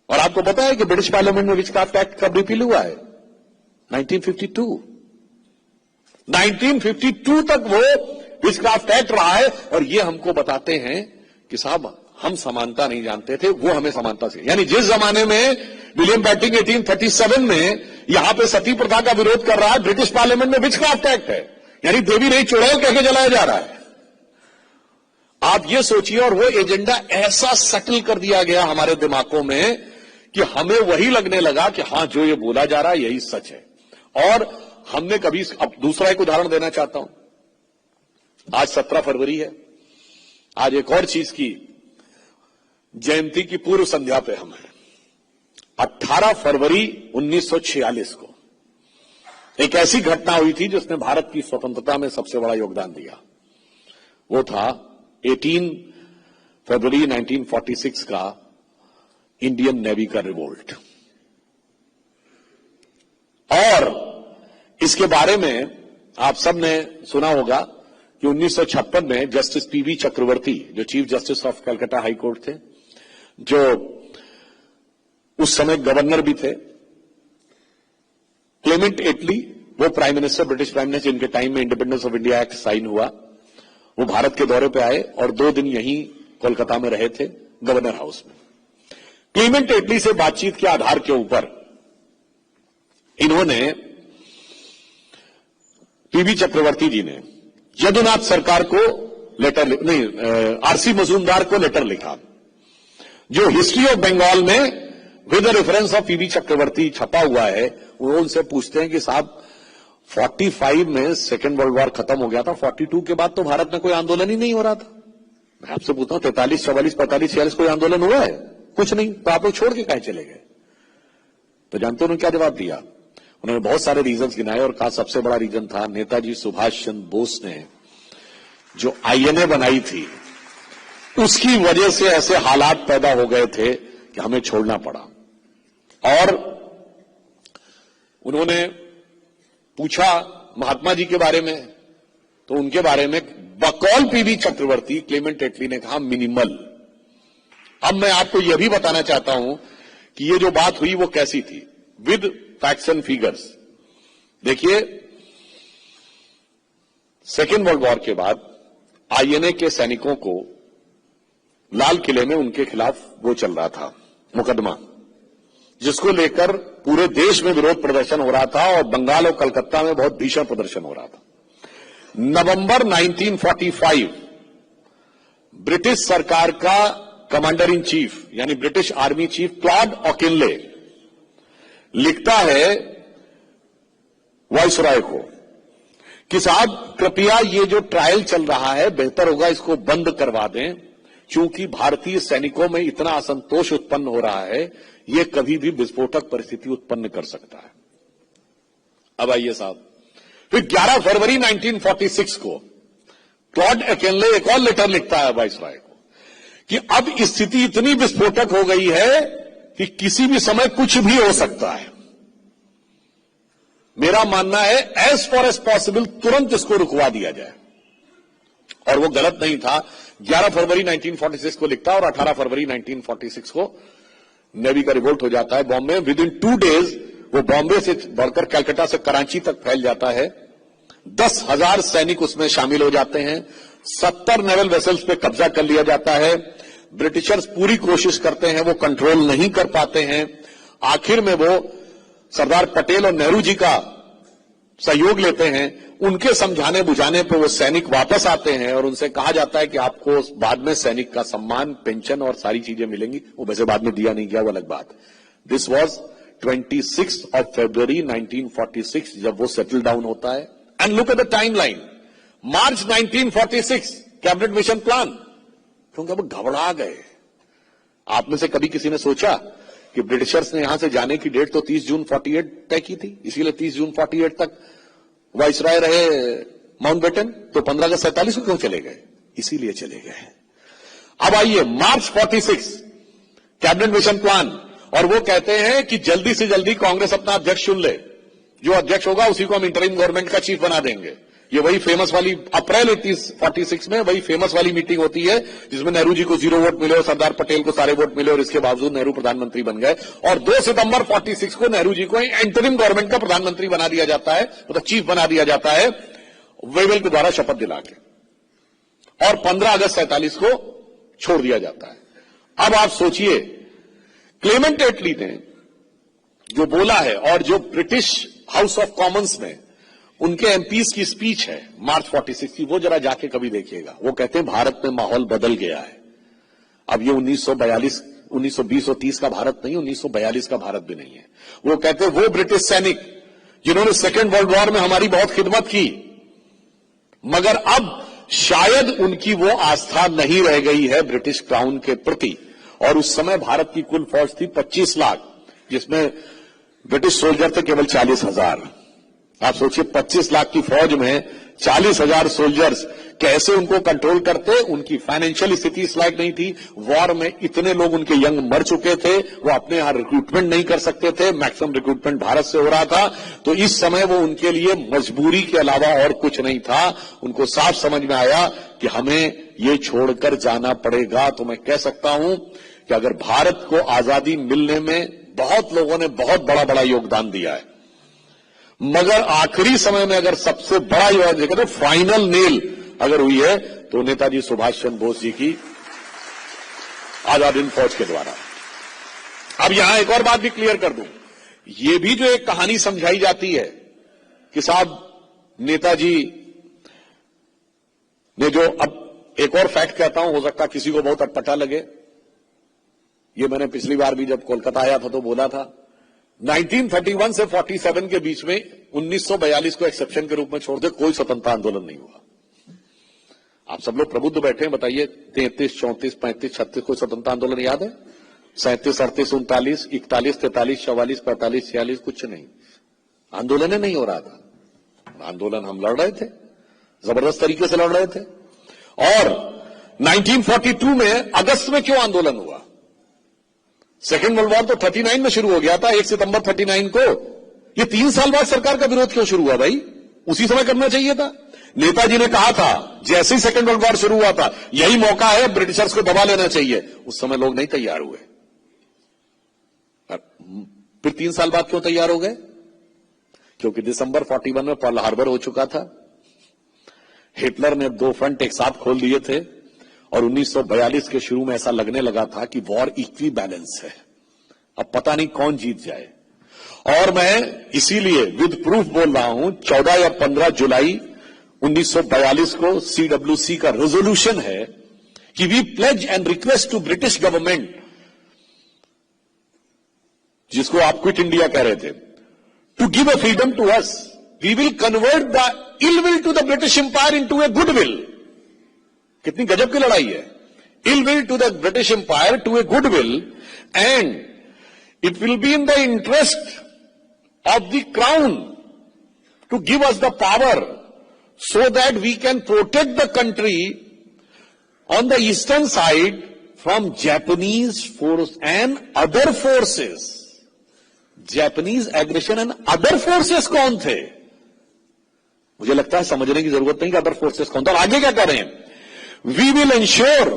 और आपको पता है कि ब्रिटिश पार्लियामेंट में विच क्राफ्ट एक्ट कब रिपील हुआ है? 1952 तक वो विच क्राफ्ट एक्ट रहा है। और ये हमको बताते हैं कि साहब हम समानता नहीं जानते थे, वो हमें समानता से। यानी जिस जमाने में विलियम बेंटिंक 1837 में यहां पे सती प्रथा का विरोध कर रहा है, ब्रिटिश पार्लियामेंट में विच क्राफ्ट एक्ट है, यानी देवी नहीं चुड़ैल कह के जलाया जा रहा है। आप ये सोचिए, और वो एजेंडा ऐसा सटल कर दिया गया हमारे दिमागों में कि हमें वही लगने लगा कि हां, जो ये बोला जा रहा है यही सच है। और हमने कभी, अब दूसरा एक उदाहरण देना चाहता हूं। आज 17 फरवरी है। आज एक और चीज की जयंती की पूर्व संध्या पे हम हैं। 18 फरवरी 1946 को एक ऐसी घटना हुई थी जिसने भारत की स्वतंत्रता में सबसे बड़ा योगदान दिया। वो था 18 फरवरी 1946 का इंडियन नेवी का रिवोल्ट। और इसके बारे में आप सबने सुना होगा कि 1956 में जस्टिस पीवी चक्रवर्ती, जो chief justice of Calcutta high court थे, जो उस समय गवर्नर भी थे, क्लेमेंट एटली, वो prime minister, British prime minister, जिनके टाइम में independence of India act sign हुआ, वो भारत के दौरे पे आए और 2 दिन यहीं कोलकाता में रहे थे, गवर्नर हाउस में। क्लेमेंट एटली से बातचीत के आधार के ऊपर इन्होंने, पीवी चक्रवर्ती जी ने यदुनाथ सरकार को लेटर, आरसी मजूमदार को लेटर लिखा, जो हिस्ट्री ऑफ बंगाल में विद रेफरेंस ऑफ पीवी चक्रवर्ती छपा हुआ है। वो उनसे पूछते हैं कि साहब, 45 में सेकेंड वर्ल्ड वॉर खत्म हो गया था, 42 के बाद तो भारत में कोई आंदोलन ही नहीं हो रहा था। मैं आपसे पूछता हूं, 43, 44, 45, 46 कोई आंदोलन हुआ है? कुछ नहीं। तो आप लोग छोड़ के काहे चले गए? तो जानते उन्होंने क्या जवाब दिया? उन्होंने बहुत सारे रीजंस गिनाए और कहा सबसे बड़ा रीजन था नेताजी सुभाष चंद्र बोस ने जो आईएनए बनाई थी, उसकी वजह से ऐसे हालात पैदा हो गए थे कि हमें छोड़ना पड़ा। और उन्होंने पूछा महात्मा जी के बारे में, तो उनके बारे में बकौल पीवी चक्रवर्ती, क्लेमेंट एटली ने कहा मिनिमल। अब मैं आपको यह भी बताना चाहता हूं कि ये जो बात हुई वो कैसी थी, विद फैक्ट्स एंड फिगर्स। देखिए, सेकेंड वर्ल्ड वॉर के बाद आईएनए के सैनिकों को लाल किले में उनके खिलाफ वो चल रहा था मुकदमा, जिसको लेकर पूरे देश में विरोध प्रदर्शन हो रहा था और बंगाल और कलकत्ता में बहुत भीषण प्रदर्शन हो रहा था। नवंबर 1945 ब्रिटिश सरकार का कमांडर इन चीफ, यानी ब्रिटिश आर्मी चीफ क्लॉड ऑकिनले, लिखता है वाइसरॉय को कि साहब कृपया ये जो ट्रायल चल रहा है बेहतर होगा इसको बंद करवा दें, क्योंकि भारतीय सैनिकों में इतना असंतोष उत्पन्न हो रहा है, ये कभी भी विस्फोटक परिस्थिति उत्पन्न कर सकता है। अब आइए साहब, फिर 11 फरवरी 1946 को क्लॉड ऑकिनले एक और लेटर लिखता है वाइसरॉय को कि अब स्थिति इतनी विस्फोटक हो गई है कि किसी भी समय कुछ भी हो सकता है। मेरा मानना है एज फॉर एज पॉसिबल तुरंत इसको रुकवा दिया जाए। और वो गलत नहीं था। 11 फरवरी 1946 को लिखता है और 18 फरवरी 1946 को नेवी का रिवोल्ट हो जाता है बॉम्बे में। विद इन 2 डेज वो बॉम्बे से बढ़कर कलकत्ता से कराची तक फैल जाता है। 10,000 सैनिक उसमें शामिल हो जाते हैं। 70 नेवल वेसल्स पे कब्जा कर लिया जाता है। ब्रिटिशर्स पूरी कोशिश करते हैं, वो कंट्रोल नहीं कर पाते हैं। आखिर में वो सरदार पटेल और नेहरू जी का सहयोग लेते हैं। उनके समझाने बुझाने पर वो सैनिक वापस आते हैं और उनसे कहा जाता है कि आपको बाद में सैनिक का सम्मान, पेंशन और सारी चीजें मिलेंगी। वो वैसे बाद में दिया नहीं गया, वो अलग बात। दिस वॉज 26 ऑफ फरवरी 1946 जब वो सेटल डाउन होता है। And look at the time line, March 1946 cabinet mission plan, क्योंकि अब घबरा गए। आप में से कभी किसी ने सोचा कि ब्रिटिशर्स ने यहां से जाने की डेट तो 30 जून 48 तय की थी, इसीलिए 30 जून 48 तक वाइसराय रहे माउंटबेटन, तो 15 अगस्त 47 को क्यों चले गए? इसीलिए चले गए। अब आइए मार्च 46 कैबिनेट मिशन प्लान, और वो कहते हैं कि जल्दी से जल्दी कांग्रेस अपना अध्यक्ष चुन ले, जो अध्यक्ष होगा उसी को हम इंटरिम गवर्नमेंट का चीफ बना देंगे। ये वही फेमस वाली अप्रैल 46 में वही फेमस वाली मीटिंग होती है जिसमें नेहरू जी को 0 वोट मिले और सरदार पटेल को सारे वोट मिले और इसके बावजूद नेहरू प्रधानमंत्री बन गए। और 2 सितंबर 46 को नेहरू जी को इंटरिम गवर्नमेंट का प्रधानमंत्री बना दिया जाता है, मतलब चीफ बना दिया जाता है वेवेल के द्वारा शपथ दिला के, और 15 अगस्त 47 को छोड़ दिया जाता है। अब आप सोचिए, क्लेमेंट एटली ने जो बोला है और जो ब्रिटिश हाउस ऑफ कॉमन्स में उनके एमपीज की स्पीच है मार्च 46 की, वो जरा जाके कभी देखिएगा। वो कहते हैं भारत में माहौल बदल गया है, अब ये 1942 1920 और 30 का भारत नहीं, 1942 का भारत भी नहीं है। वो कहते हैं वो ब्रिटिश सैनिक जिन्होंने सेकेंड वर्ल्ड वॉर में हमारी बहुत खिदमत की, मगर अब शायद उनकी वो आस्था नहीं रह गई है ब्रिटिश क्राउन के प्रति। और उस समय भारत की कुल फौज थी 25 लाख, जिसमें ब्रिटिश सोल्जर थे केवल 40,000। आप सोचिए 25 लाख की फौज में 40,000 सोल्जर्स कैसे उनको कंट्रोल करते। उनकी फाइनेंशियल स्थिति इस लायक नहीं थी, वॉर में इतने लोग उनके यंग मर चुके थे, वो अपने यहां रिक्रूटमेंट नहीं कर सकते थे, मैक्सिमम रिक्रूटमेंट भारत से हो रहा था। तो इस समय वो उनके लिए मजबूरी के अलावा और कुछ नहीं था। उनको साफ समझ में आया कि हमें ये छोड़कर जाना पड़ेगा। तो मैं कह सकता हूं कि अगर भारत को आजादी मिलने में बहुत लोगों ने बहुत बड़ा बड़ा योगदान दिया है, मगर आखिरी समय में अगर सबसे बड़ा योगदान देखा तो फाइनल नेल अगर हुई है तो नेताजी सुभाष चंद्र बोस जी की आजाद हिंद फौज के द्वारा। अब यहां एक और बात भी क्लियर कर दूं, यह भी जो एक कहानी समझाई जाती है कि साहब नेताजी ने जो, अब एक और फैक्ट कहता हूं, हो सकता किसी को बहुत अटपटा लगे, ये मैंने पिछली बार भी जब कोलकाता आया था तो बोला था, 1931 से 47 के बीच में 1942 को एक्सेप्शन के रूप में छोड़ दे कोई स्वतंत्रता आंदोलन नहीं हुआ। आप सब लोग प्रबुद्ध बैठे हैं, बताइए 33, 34, 35, 36 कोई स्वतंत्रता आंदोलन याद है? 37, 38, 39, 41, 43, 44, 45, 46 कुछ नहीं, आंदोलन नहीं हो रहा था। आंदोलन हम लड़ रहे थे, जबरदस्त तरीके से लड़ रहे थे। और 1942 में अगस्त में क्यों आंदोलन हुआ? सेकेंड वर्ल्ड वॉर तो 39 में शुरू हो गया था, 1 सितंबर 39 को। ये 3 साल बाद सरकार का विरोध क्यों शुरू हुआ भाई? उसी समय करना चाहिए था। नेताजी ने कहा था जैसे ही सेकेंड वर्ल्ड वॉर शुरू हुआ था, यही मौका है, ब्रिटिशर्स को दबा लेना चाहिए। उस समय लोग नहीं तैयार हुए। फिर 3 साल बाद क्यों तैयार हो गए? क्योंकि दिसंबर 41 में पर्ल हार्बर हो चुका था, हिटलर ने 2 फ्रंट एक साथ खोल दिए थे, और 1942 के शुरू में ऐसा लगने लगा था कि वॉर इक्वी बैलेंस है, अब पता नहीं कौन जीत जाए। और मैं इसीलिए विद प्रूफ बोल रहा हूं, 14 या 15 जुलाई 1942 को CWC का रेजोल्यूशन है कि we pledge and request to British government, जिसको आप क्विट इंडिया कह रहे थे, to give a freedom to us, we will convert the ill will to the British empire into a good will. कितनी गजब की लड़ाई है। Ill will to the British empire to a good will, and it will be in the interest of the crown to give us the power so that we can protect the country on the eastern side from Japanese force and other forces. Japanese aggression and other forces कौन थे? मुझे लगता है समझने की जरूरत नहीं कि other forces कौन थे। और आगे क्या कर रहे हैं? We will ensure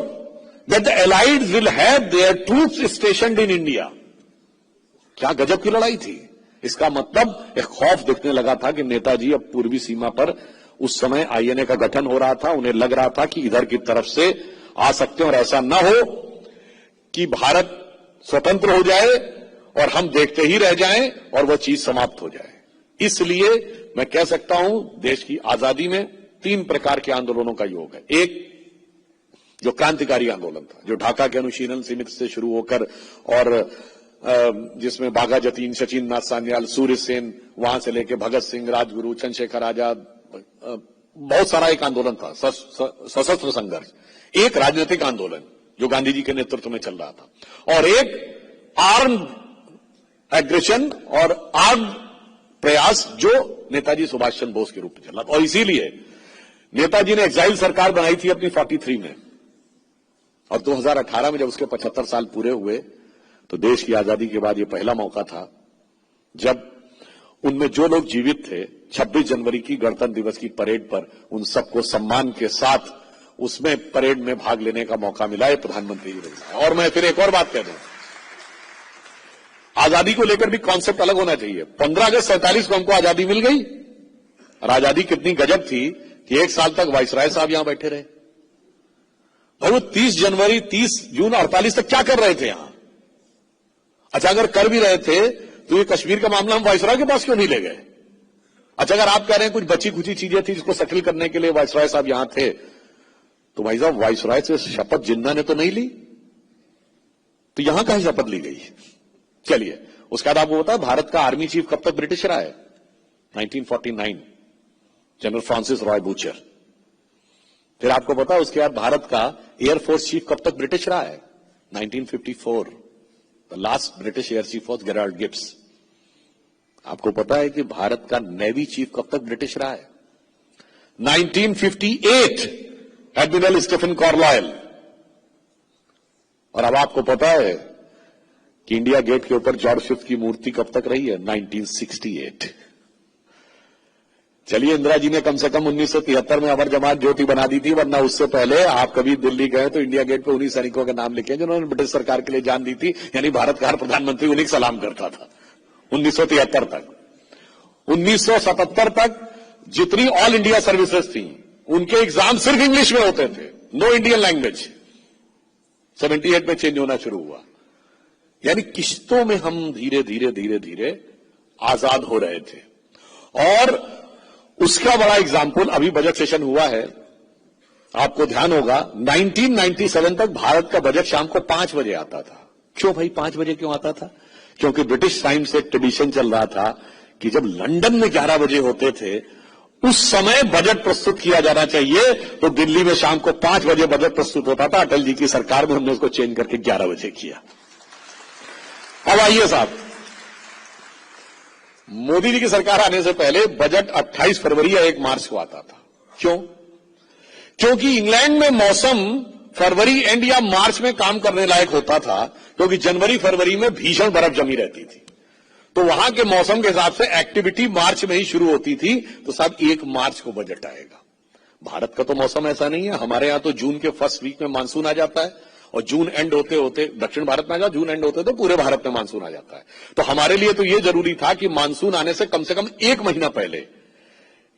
that the Allies will have their troops stationed in India. क्या गजब की लड़ाई थी। इसका मतलब एक खौफ दिखने लगा था कि नेताजी अब पूर्वी सीमा पर, उस समय INA का गठन हो रहा था, उन्हें लग रहा था कि इधर की तरफ से आ सकते हैं, और ऐसा न हो कि भारत स्वतंत्र हो जाए और हम देखते ही रह जाएं और वह चीज समाप्त हो जाए। इसलिए मैं कह सकता हूं देश की आजादी में 3 प्रकार के आंदोलनों का योग है। एक जो क्रांतिकारी आंदोलन था, जो ढाका के अनुशीलन समिति से शुरू होकर, और जिसमें बाघा जतीन, सचिन नाथ सान्याल, सूर्य सेन, वहां से लेकर भगत सिंह, राजगुरु, चंद्रशेखर आजाद, बहुत सारा एक आंदोलन था, सशस्त्र संघर्ष। एक राजनीतिक आंदोलन जो गांधी जी के नेतृत्व में चल रहा था, और एक आर्म एग्रेशन और आर्म प्रयास जो नेताजी सुभाष चंद्र बोस के रूप में चल रहा था। और इसीलिए नेताजी ने एक्साइल सरकार बनाई थी अपनी 43 में, और 2018 में जब उसके 75 साल पूरे हुए तो देश की आजादी के बाद ये पहला मौका था जब उनमें जो लोग जीवित थे 26 जनवरी की गणतंत्र दिवस की परेड पर उन सबको सम्मान के साथ उसमें परेड में भाग लेने का मौका मिला है प्रधानमंत्री जी ने। और मैं फिर एक और बात कह दूं, आजादी को लेकर भी कॉन्सेप्ट अलग होना चाहिए। 15 अगस्त 47 को हमको आजादी मिल गई, और आजादी कितनी गजब थी कि 1 साल तक वाइसराय साहब यहां बैठे रहे, और वो 30 जनवरी 30 जून 48 तक क्या कर रहे थे यहां? अच्छा, अगर कर भी रहे थे तो ये कश्मीर का मामला हम वाइसराय के पास क्यों नहीं ले गए? अच्छा, अगर आप कह रहे हैं कुछ बची खुची चीजें थी जिसको सेटल करने के लिए वाइसरॉय साहब यहां थे, तो भाई साहब वाइसरॉय से शपथ जिन्ना ने तो नहीं ली, तो यहां कहां शपथ ली गई? चलिए, उसके बाद आपको पता है भारत का आर्मी चीफ कब तक ब्रिटिश रहा है? 1949, जनरल फ्रांसिस रॉय बूचर। फिर आपको पता है उसके बाद भारत का एयरफोर्स चीफ कब तक ब्रिटिश रहा है? 1954, the last British air chief was Gerald Gibbs. आपको पता है कि भारत का नेवी चीफ कब तक ब्रिटिश रहा है? 1958, एडमिरल स्टीफन कार्लाइल। और अब आपको पता है कि इंडिया गेट के ऊपर जॉर्ज फिफ्थ की मूर्ति कब तक रही है? 1968। चलिए, इंदिरा जी ने कम से कम 1973 में अमर जमात ज्योति बना दी थी, वरना उससे पहले आप कभी दिल्ली गए तो इंडिया गेट पे उन्हीं सैनिकों के नाम लिखे जिन्होंने ब्रिटिश सरकार के लिए जान दी थी, यानी भारत का हर प्रधानमंत्री उन्हीं को सलाम करता था 1973 तक। 1977 तक जितनी ऑल इंडिया सर्विसेज थी उनके एग्जाम सिर्फ इंग्लिश में होते थे, नो इंडियन लैंग्वेज। 78 में चेंज होना शुरू हुआ। यानी किश्तों में हम धीरे धीरे धीरे धीरे आजाद हो रहे थे। और उसका बड़ा एग्जाम्पल अभी बजट सेशन हुआ है, आपको ध्यान होगा 1997 तक भारत का बजट शाम को 5 बजे आता था। क्यों भाई 5 बजे क्यों आता था? क्योंकि ब्रिटिश टाइम से ट्रेडिशन चल रहा था कि जब लंदन में 11 बजे होते थे उस समय बजट प्रस्तुत किया जाना चाहिए, तो दिल्ली में शाम को 5 बजे बजट प्रस्तुत होता था। अटल जी की सरकार में हमने उसको चेंज करके 11 बजे किया। अब आइए साहब, मोदी जी की सरकार आने से पहले बजट 28 फरवरी या 1 मार्च को आता था। क्यों? क्योंकि इंग्लैंड में मौसम फरवरी एंड या मार्च में काम करने लायक होता था, क्योंकि जनवरी फरवरी में भीषण बर्फ जमी रहती थी। तो वहां के मौसम के हिसाब से एक्टिविटी मार्च में ही शुरू होती थी। तो साहब 1 मार्च को बजट आएगा। भारत का तो मौसम ऐसा नहीं है। हमारे यहां तो जून के फर्स्ट वीक में मानसून आ जाता है, और जून एंड होते होते दक्षिण भारत में आ जाओ, जून एंड होते तो पूरे भारत में मानसून आ जाता है। तो हमारे लिए तो यह जरूरी था कि मानसून आने से कम 1 महीना पहले,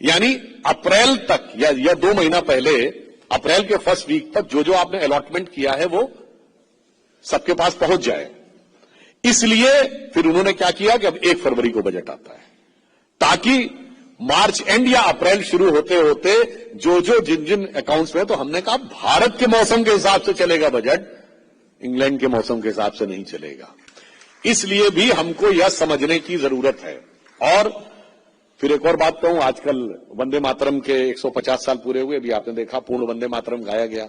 यानी अप्रैल तक या 2 महीना पहले, अप्रैल के फर्स्ट वीक तक जो जो आपने अलॉटमेंट किया है वो सबके पास पहुंच जाए। इसलिए फिर उन्होंने क्या किया कि अब 1 फरवरी को बजट आता है, ताकि मार्च एंड या अप्रैल शुरू होते होते जो जो जिन जिन अकाउंट्स में, तो हमने कहा भारत के मौसम के हिसाब से चलेगा बजट, इंग्लैंड के मौसम के हिसाब से नहीं चलेगा। इसलिए भी हमको यह समझने की जरूरत है। और फिर एक और बात कहूं, आजकल वंदे मातरम के 150 साल पूरे हुए, अभी आपने देखा पूर्ण वंदे मातरम गाया गया।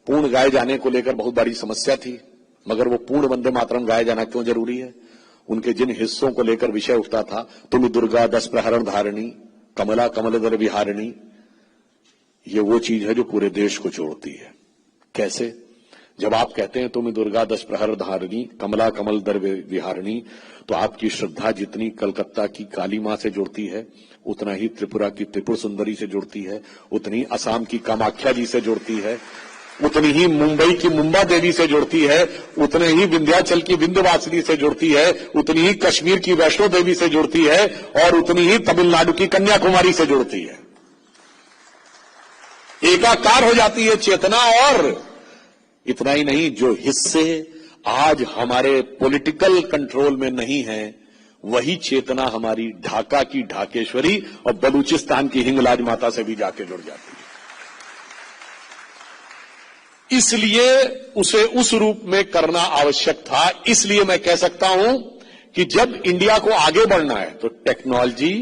पूर्ण गाए जाने को लेकर बहुत बड़ी समस्या थी, मगर वो पूर्ण वंदे मातरम गाया जाना क्यों जरूरी है? उनके जिन हिस्सों को लेकर विषय उठता था, तुम दुर्गा 10 प्रहरण धारिणी, कमला कमलदर विहारिणी, ये वो चीज है जो पूरे देश को जोड़ती है। कैसे? जब आप कहते हैं तुम दुर्गा 10 प्रहर धारिणी, कमला कमलदर विहारिणी, तो आपकी श्रद्धा जितनी कलकत्ता की काली मां से जुड़ती है, उतना ही त्रिपुरा की त्रिपुर सुंदरी से जुड़ती है, उतनी असम की कामाख्या जी से जुड़ती है, उतनी ही मुंबई की मुंबा देवी से जुड़ती है, उतने ही विंध्याचल की विंध्यवासिनी से जुड़ती है, उतनी ही कश्मीर की वैष्णो देवी से जुड़ती है, और उतनी ही तमिलनाडु की कन्याकुमारी से जुड़ती है। एकाकार हो जाती है चेतना। और इतना ही नहीं, जो हिस्से आज हमारे पॉलिटिकल कंट्रोल में नहीं है, वही चेतना हमारी ढाका की ढाकेश्वरी और बलूचिस्तान की हिंगलाज माता से भी जाके जुड़ जाती है। इसलिए उसे उस रूप में करना आवश्यक था। इसलिए मैं कह सकता हूं कि जब इंडिया को आगे बढ़ना है तो टेक्नोलॉजी,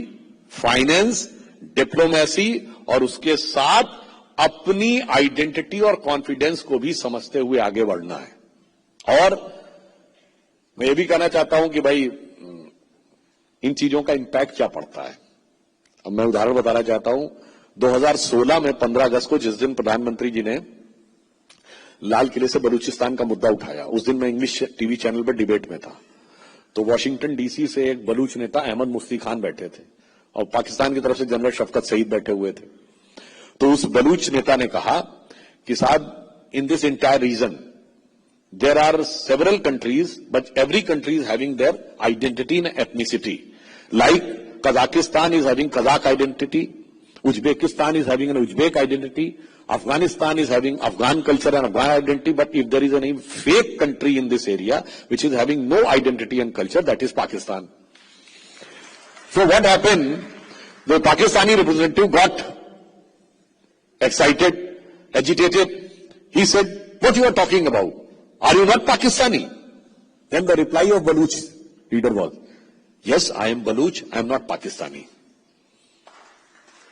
फाइनेंस, डिप्लोमेसी और उसके साथ अपनी आइडेंटिटी और कॉन्फिडेंस को भी समझते हुए आगे बढ़ना है। और मैं ये भी कहना चाहता हूं कि भाई इन चीजों का इंपैक्ट क्या पड़ता है। अब मैं उदाहरण बताना चाहता हूं। 2016 में 15 अगस्त को जिस दिन प्रधानमंत्री जी ने लाल किले से बलूचिस्तान का मुद्दा उठाया, उस दिन मैं इंग्लिश टीवी चैनल पर डिबेट में था। तो वॉशिंगटन डीसी से एक बलूच नेता अहमद मुफ्ती खान बैठे थे, और पाकिस्तान की तरफ से जनरल शफकत सईद बैठे हुए थे। तो उस बलूच नेता ने कहा कि साहब, in this entire region there are several countries, but every country is having their identity and ethnicity. Like Kazakhstan is having Kazakh identity, Uzbekistan is having an Uzbek identity, Afghanistan is having Afghan culture and Afghan identity, but if there is any fake country in this area which is having no identity and culture, that is Pakistan. So what happened the Pakistani representative got excited, agitated. He said, what you are talking about? Are you not Pakistani? Then the reply of Baluch leader was, yes, I am Baluch, I am not Pakistani.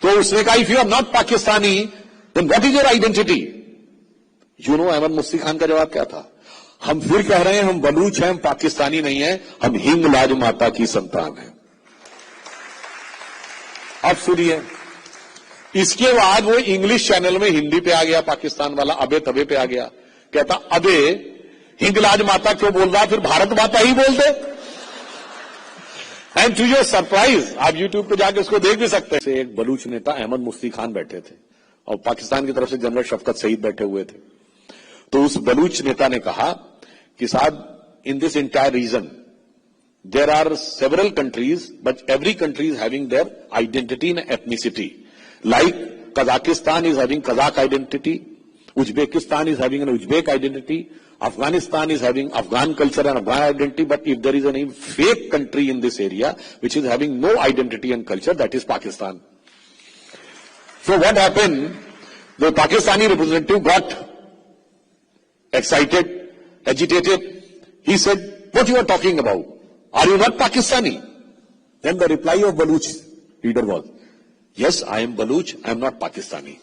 तो उसने कहा, if you are not Pakistani, then what is your identity? You know Ahmad मुफ्ती खान का जवाब क्या था? हम फिर कह रहे हैं हम बलूच हैं, हम पाकिस्तानी नहीं हैं, हम हिंगलाज माता की संतान हैं। अब सुनिए, इसके बाद वो इंग्लिश चैनल में हिंदी पे आ गया, पाकिस्तान वाला अबे तबे पे आ गया, कहता अबे हिंगलाज माता क्यों बोल रहा, फिर भारत माता ही बोल दे। एंड टू योर सरप्राइज, आप यूट्यूब पे जाके उसको देख भी सकते हैं। एक बलूच नेता अहमद मुफ्ती खान बैठे थे और पाकिस्तान की तरफ से जनरल शफकत सईद बैठे हुए थे। तो उस बलूच नेता ने कहा कि साहब, in this entire region there are several countries, but every country is having their identity and ethnicity. Like Kazakhstan is having Kazakh identity, Uzbekistan is having an Uzbek identity, Afghanistan is having Afghan culture and Afghan identity, but if there is any fake country in this area which is having no identity and culture, that is Pakistan. So what happened? The Pakistani representative got excited, agitated. He said, what you are talking about? Are you not Pakistani? Then the reply of Baluch leader was, yes, I am Baluch, I am not Pakistani.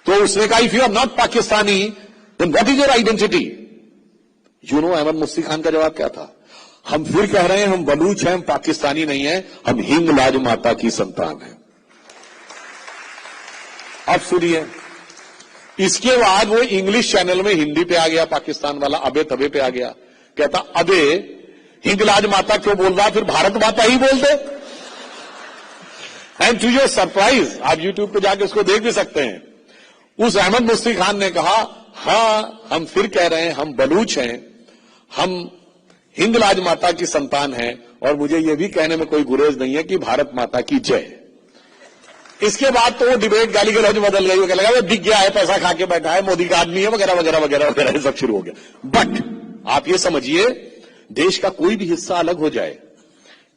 तो उसने कहा, if you are not Pakistani, then what is your identity? You know Ahmad मुफ्ती खान का जवाब क्या था? हम फिर कह रहे हैं हम बलूच हैं, हम पाकिस्तानी नहीं हैं, हम हिंगलाज माता की संतान हैं। अब सुनिए, इसके बाद वो इंग्लिश चैनल में हिंदी पे आ गया, पाकिस्तान वाला अबे तबे पे आ गया, कहता अबे हिंगलाज माता क्यों बोल रहा, फिर भारत माता ही बोल दे। एंड टू योर सरप्राइज, आप यूट्यूब पे जाके उसको देख भी सकते हैं। उस अहमद मुफ्ती खान ने कहा, हां, हम फिर कह रहे हैं हम बलूच हैं, हम हिंगलाज माता की संतान हैं, और मुझे यह भी कहने में कोई गुरेज नहीं है कि भारत माता की जय। इसके बाद तो वो डिबेट गाली गलौज बदल गई, वो कहने लगा वो दिख गया है, पैसा खा के बैठा है, मोदी का आदमी है, वगैरह वगैरह वगैरह वगैरह, सब शुरू हो गया। बट आप ये समझिए, देश का कोई भी हिस्सा अलग हो जाए,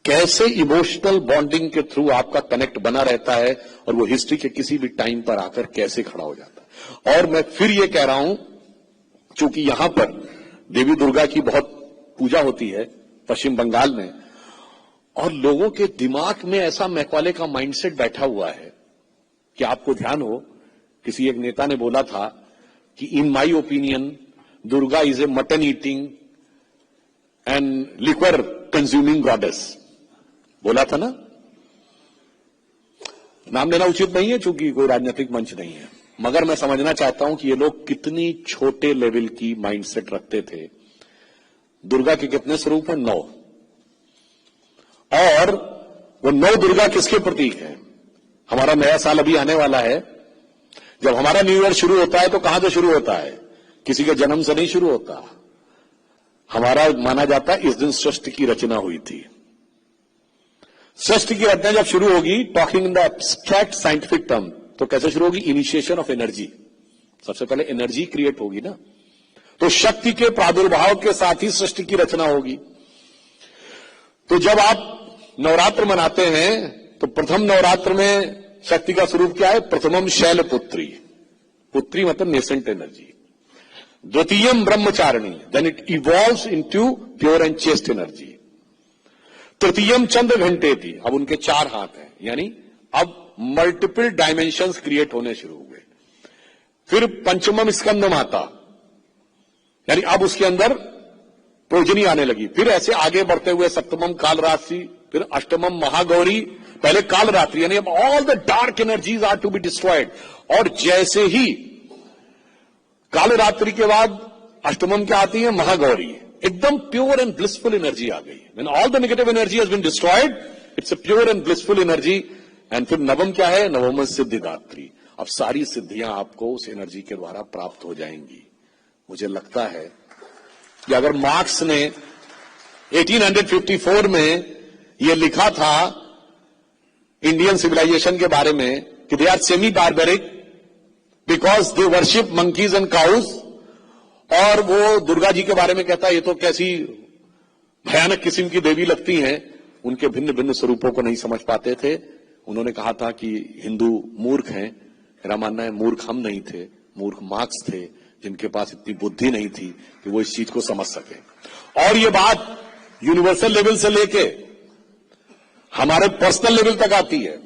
कैसे इमोशनल बॉन्डिंग के थ्रू आपका कनेक्ट बना रहता है, और वो हिस्ट्री के किसी भी टाइम पर आकर कैसे खड़ा हो जाता है। और मैं फिर ये कह रहा हूं, चूंकि यहां पर देवी दुर्गा की बहुत पूजा होती है पश्चिम बंगाल में, और लोगों के दिमाग में ऐसा मैकॉले का माइंडसेट बैठा हुआ है कि आपको ध्यान हो, किसी एक नेता ने बोला था कि in my opinion Durga is a mutton eating and liquor consuming goddess, बोला था ना। नाम लेना उचित नहीं है चूंकि कोई राजनीतिक मंच नहीं है, मगर मैं समझना चाहता हूं कि ये लोग कितनी छोटे लेवल की माइंडसेट रखते थे। दुर्गा के कितने स्वरूप हैं? 9। और वो 9 दुर्गा किसके प्रतीक है? हमारा नया साल अभी आने वाला है, जब हमारा न्यू ईयर शुरू होता है तो कहां से शुरू होता है? किसी के जन्म से नहीं शुरू होता। हमारा माना जाता है इस दिन सृष्टि की रचना हुई थी। सृष्टि की रचना जब शुरू होगी, talking in the abstract scientific term, तो कैसे शुरू होगी? Initiation of energy. सबसे पहले एनर्जी क्रिएट होगी ना, तो शक्ति के प्रादुर्भाव के साथ ही सृष्टि की रचना होगी। तो जब आप नवरात्र मनाते हैं तो प्रथम नवरात्र में शक्ति का स्वरूप क्या है? प्रथमम शैलपुत्री, पुत्री मतलब नेसेंट एनर्जी। द्वितीयम Brahmacharini, then it evolves into pure and chaste energy. तृतीयम चंद्र घंटेति, अब उनके 4 हाथ हैं, यानी अब मल्टीपल डायमेंशंस क्रिएट होने शुरू हुए। फिर पंचमम स्कंद माता, यानी अब उसके अंदर प्रोजनी आने लगी। फिर ऐसे आगे बढ़ते हुए सप्तमम कालरात्रि, फिर अष्टमम महागौरी, पहले कालरात्रि, यानी अब all the dark energies are to be destroyed. और जैसे ही कालरात्रि के बाद अष्टमम क्या आती है? महागौरी। एकदम प्योर एंड ब्लिसफुल एनर्जी आ गई। When all the negative energy has been destroyed, it's a pure and blissful energy. And फिर नवम क्या है? नवम सिद्धिदात्री। अब सारी सिद्धियां आपको उस एनर्जी के द्वारा प्राप्त हो जाएंगी। मुझे लगता है कि अगर मार्क्स ने 1854 में यह लिखा था इंडियन सिविलाइजेशन के बारे में कि they are semi barbaric because they worship monkeys and cows, और वो दुर्गा जी के बारे में कहता है ये तो कैसी भयानक किस्म की देवी लगती हैं, उनके भिन्न भिन्न स्वरूपों को नहीं समझ पाते थे। उन्होंने कहा था कि हिंदू मूर्ख हैं। मेरा मानना है मूर्ख हम नहीं थे, मूर्ख मार्क्स थे, जिनके पास इतनी बुद्धि नहीं थी कि वो इस चीज को समझ सके। और ये बात यूनिवर्सल लेवल से लेके हमारे पर्सनल लेवल तक आती है।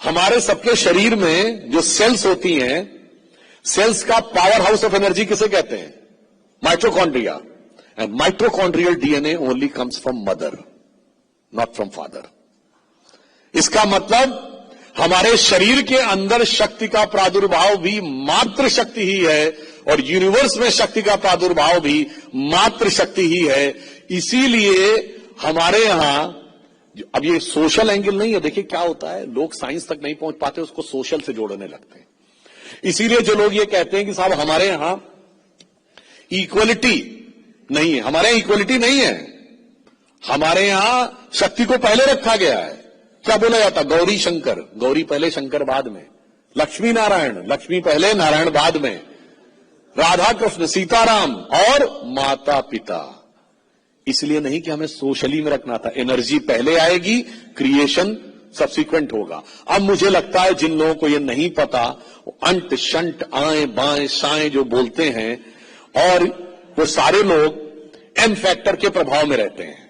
हमारे सबके शरीर में जो सेल्स होती हैं, सेल्स का पावर हाउस ऑफ एनर्जी किसे कहते हैं? Mitochondria. And mitochondrial DNA only comes from mother, not from father. इसका मतलब हमारे शरीर के अंदर शक्ति का प्रादुर्भाव भी मात्र शक्ति ही है, और यूनिवर्स में शक्ति का प्रादुर्भाव भी मात्र शक्ति ही है। इसीलिए हमारे यहां, अब ये सोशल एंगल नहीं है, देखिए क्या होता है, लोग साइंस तक नहीं पहुंच पाते, उसको सोशल से जोड़ने लगते हैं। इसीलिए जो लोग ये कहते हैं कि साहब हमारे यहां इक्वलिटी नहीं है, हमारे यहां इक्वलिटी नहीं है, हमारे यहां शक्ति को पहले रखा गया है। क्या बोला जाता? गौरी शंकर, गौरी पहले शंकर बाद में, लक्ष्मी नारायण, लक्ष्मी पहले नारायण बाद में, राधा कृष्ण सीताराम और माता पिता। इसलिए नहीं कि हमें सोशली में रखना था, एनर्जी पहले आएगी, क्रिएशन सब्सिक्वेंट होगा। अब मुझे लगता है जिन लोगों को ये नहीं पता, वो अंट शंट आए बाएं साएं जो बोलते हैं, और वो सारे लोग एम फैक्टर के प्रभाव में रहते हैं।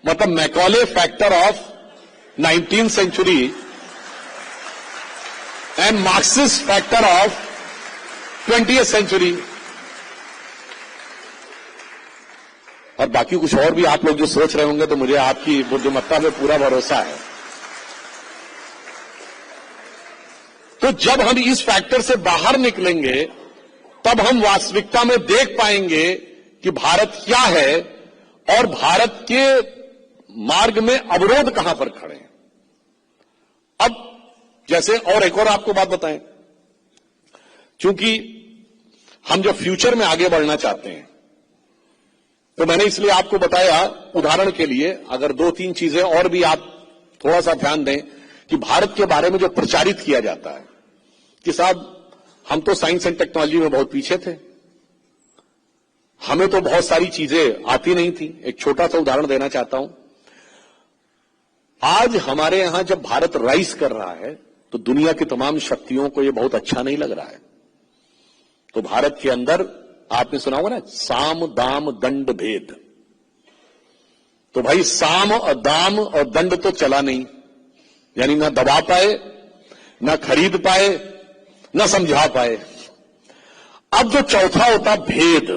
मतलब Macaulay factor of 19th century and Marxist factor of 20th century। और बाकी कुछ और भी आप लोग जो सोच रहे होंगे, तो मुझे आपकी बुद्धिमत्ता पे पूरा भरोसा है। तो जब हम इस फैक्टर से बाहर निकलेंगे, तब हम वास्तविकता में देख पाएंगे कि भारत क्या है और भारत के मार्ग में अवरोध कहां पर खड़े हैं। अब जैसे और एक और आपको बात बताएं, क्योंकि हम जब फ्यूचर में आगे बढ़ना चाहते हैं, तो मैंने इसलिए आपको बताया, उदाहरण के लिए अगर 2-3 चीजें और भी आप थोड़ा सा ध्यान दें, कि भारत के बारे में जो प्रचारित किया जाता है कि साहब हम तो साइंस एंड टेक्नोलॉजी में बहुत पीछे थे, हमें तो बहुत सारी चीजें आती नहीं थी। एक छोटा सा उदाहरण देना चाहता हूं। आज हमारे यहां जब भारत राइज कर रहा है, तो दुनिया की तमाम शक्तियों को यह बहुत अच्छा नहीं लग रहा है। तो भारत के अंदर आपने सुना होगा ना, साम दाम दंड भेद। तो भाई साम और दाम और दंड तो चला नहीं, यानी ना दबा पाए, ना खरीद पाए, ना समझा पाए। अब जो चौथा होता भेद,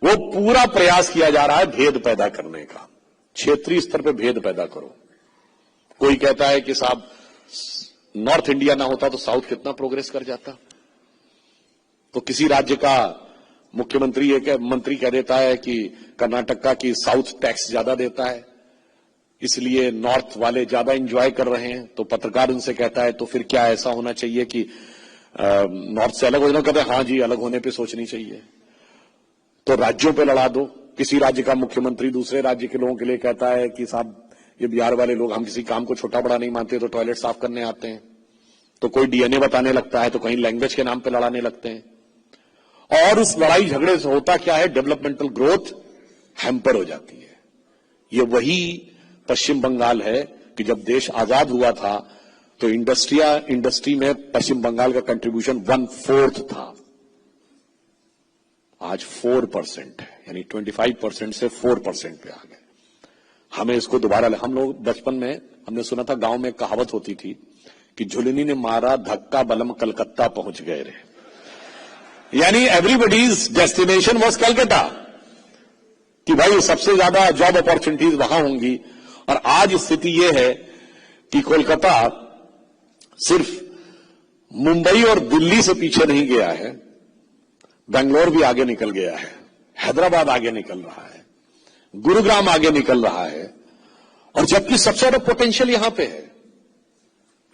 वो पूरा प्रयास किया जा रहा है भेद पैदा करने का। क्षेत्रीय स्तर पे भेद पैदा करो। कोई कहता है कि साहब नॉर्थ इंडिया ना होता तो साउथ कितना प्रोग्रेस कर जाता। तो किसी राज्य का मुख्यमंत्री एक मंत्री कह देता है कि कर्नाटक का कि साउथ टैक्स ज्यादा देता है, इसलिए नॉर्थ वाले ज्यादा एंजॉय कर रहे हैं। तो पत्रकार उनसे कहता है तो फिर क्या ऐसा होना चाहिए कि नॉर्थ से अलग हो जाना? कहते हैं हाँ जी, अलग होने पे सोचनी चाहिए। तो राज्यों पे लड़ा दो। किसी राज्य का मुख्यमंत्री दूसरे राज्य के लोगों के लिए कहता है कि साहब ये बिहार वाले लोग, हम किसी काम को छोटा बड़ा नहीं मानते, तो टॉयलेट साफ करने आते हैं। तो कोई डीएनए बताने लगता है, तो कहीं लैंग्वेज के नाम पे लड़ाने लगते हैं। और उस लड़ाई झगड़े से होता क्या है? डेवलपमेंटल ग्रोथ हैम्पर हो जाती है। ये वही पश्चिम बंगाल है कि जब देश आजाद हुआ था, तो इंडस्ट्री में पश्चिम बंगाल का कंट्रीब्यूशन 1/4 था। आज 4% है, यानी 25% से 4% पे आ गए। हमें इसको दोबारा, हम लोग बचपन में हमने सुना था, गांव में कहावत होती थी कि झुलनी ने मारा धक्का बलम कलकत्ता पहुंच गए रे। यानी एवरीबडीज डेस्टिनेशन वाज कलकत्ता, कि भाई सबसे ज्यादा जॉब अपॉर्चुनिटीज वहां होंगी। और आज स्थिति यह है कि कोलकाता सिर्फ मुंबई और दिल्ली से पीछे नहीं गया है, बेंगलोर भी आगे निकल गया है, हैदराबाद आगे निकल रहा है, गुरुग्राम आगे निकल रहा है। और जबकि सबसे ज्यादा पोटेंशियल यहां पे है।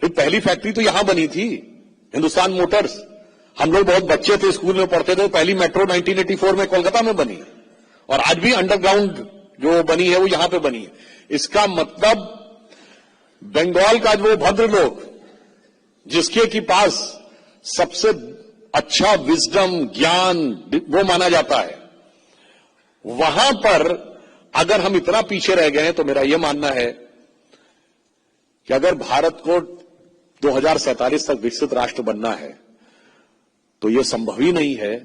फिर पहली फैक्ट्री तो यहां बनी थी, हिंदुस्तान मोटर्स। हम लोग बहुत बच्चे थे, स्कूल में पढ़ते थे, पहली मेट्रो 1984 में कोलकाता में बनी, और आज भी अंडरग्राउंड जो बनी है वो यहां पे बनी है। इसका मतलब बंगाल का जो भद्र लोग, जिसके की पास सबसे अच्छा विजडम ज्ञान वो माना जाता है, वहां पर अगर हम इतना पीछे रह गए हैं तो मेरा यह मानना है कि अगर भारत को 2047 तक विकसित राष्ट्र बनना है तो यह संभव ही नहीं है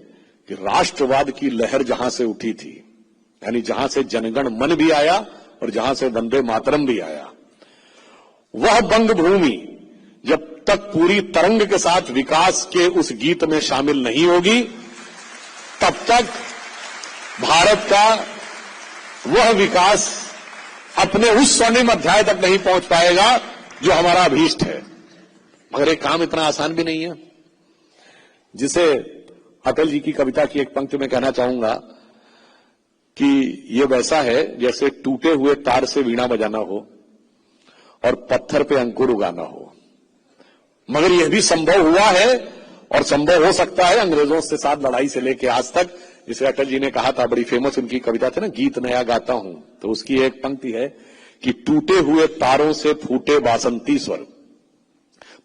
कि राष्ट्रवाद की लहर जहां से उठी थी, यानी जहां से जनगण मन भी आया और जहां से वंदे मातरम भी आया, वह बंग भूमि जब तक पूरी तरंग के साथ विकास के उस गीत में शामिल नहीं होगी, तब तक भारत का वह विकास अपने उस स्वर्णिम अध्याय तक नहीं पहुंच पाएगा जो हमारा अभीष्ट है। मगर एक काम इतना आसान भी नहीं है, जिसे अटल जी की कविता की एक पंक्ति में कहना चाहूंगा कि यह वैसा है जैसे टूटे हुए तार से वीणा बजाना हो और पत्थर पे अंकुर उगाना हो। मगर यह भी संभव हुआ है और संभव हो सकता है अंग्रेजों से साथ लड़ाई से लेकर आज तक। जिसे अटल जी ने कहा था, बड़ी फेमस उनकी कविता थी ना, गीत नया गाता हूं, तो उसकी एक पंक्ति है कि टूटे हुए तारों से फूटे बासंती स्वर,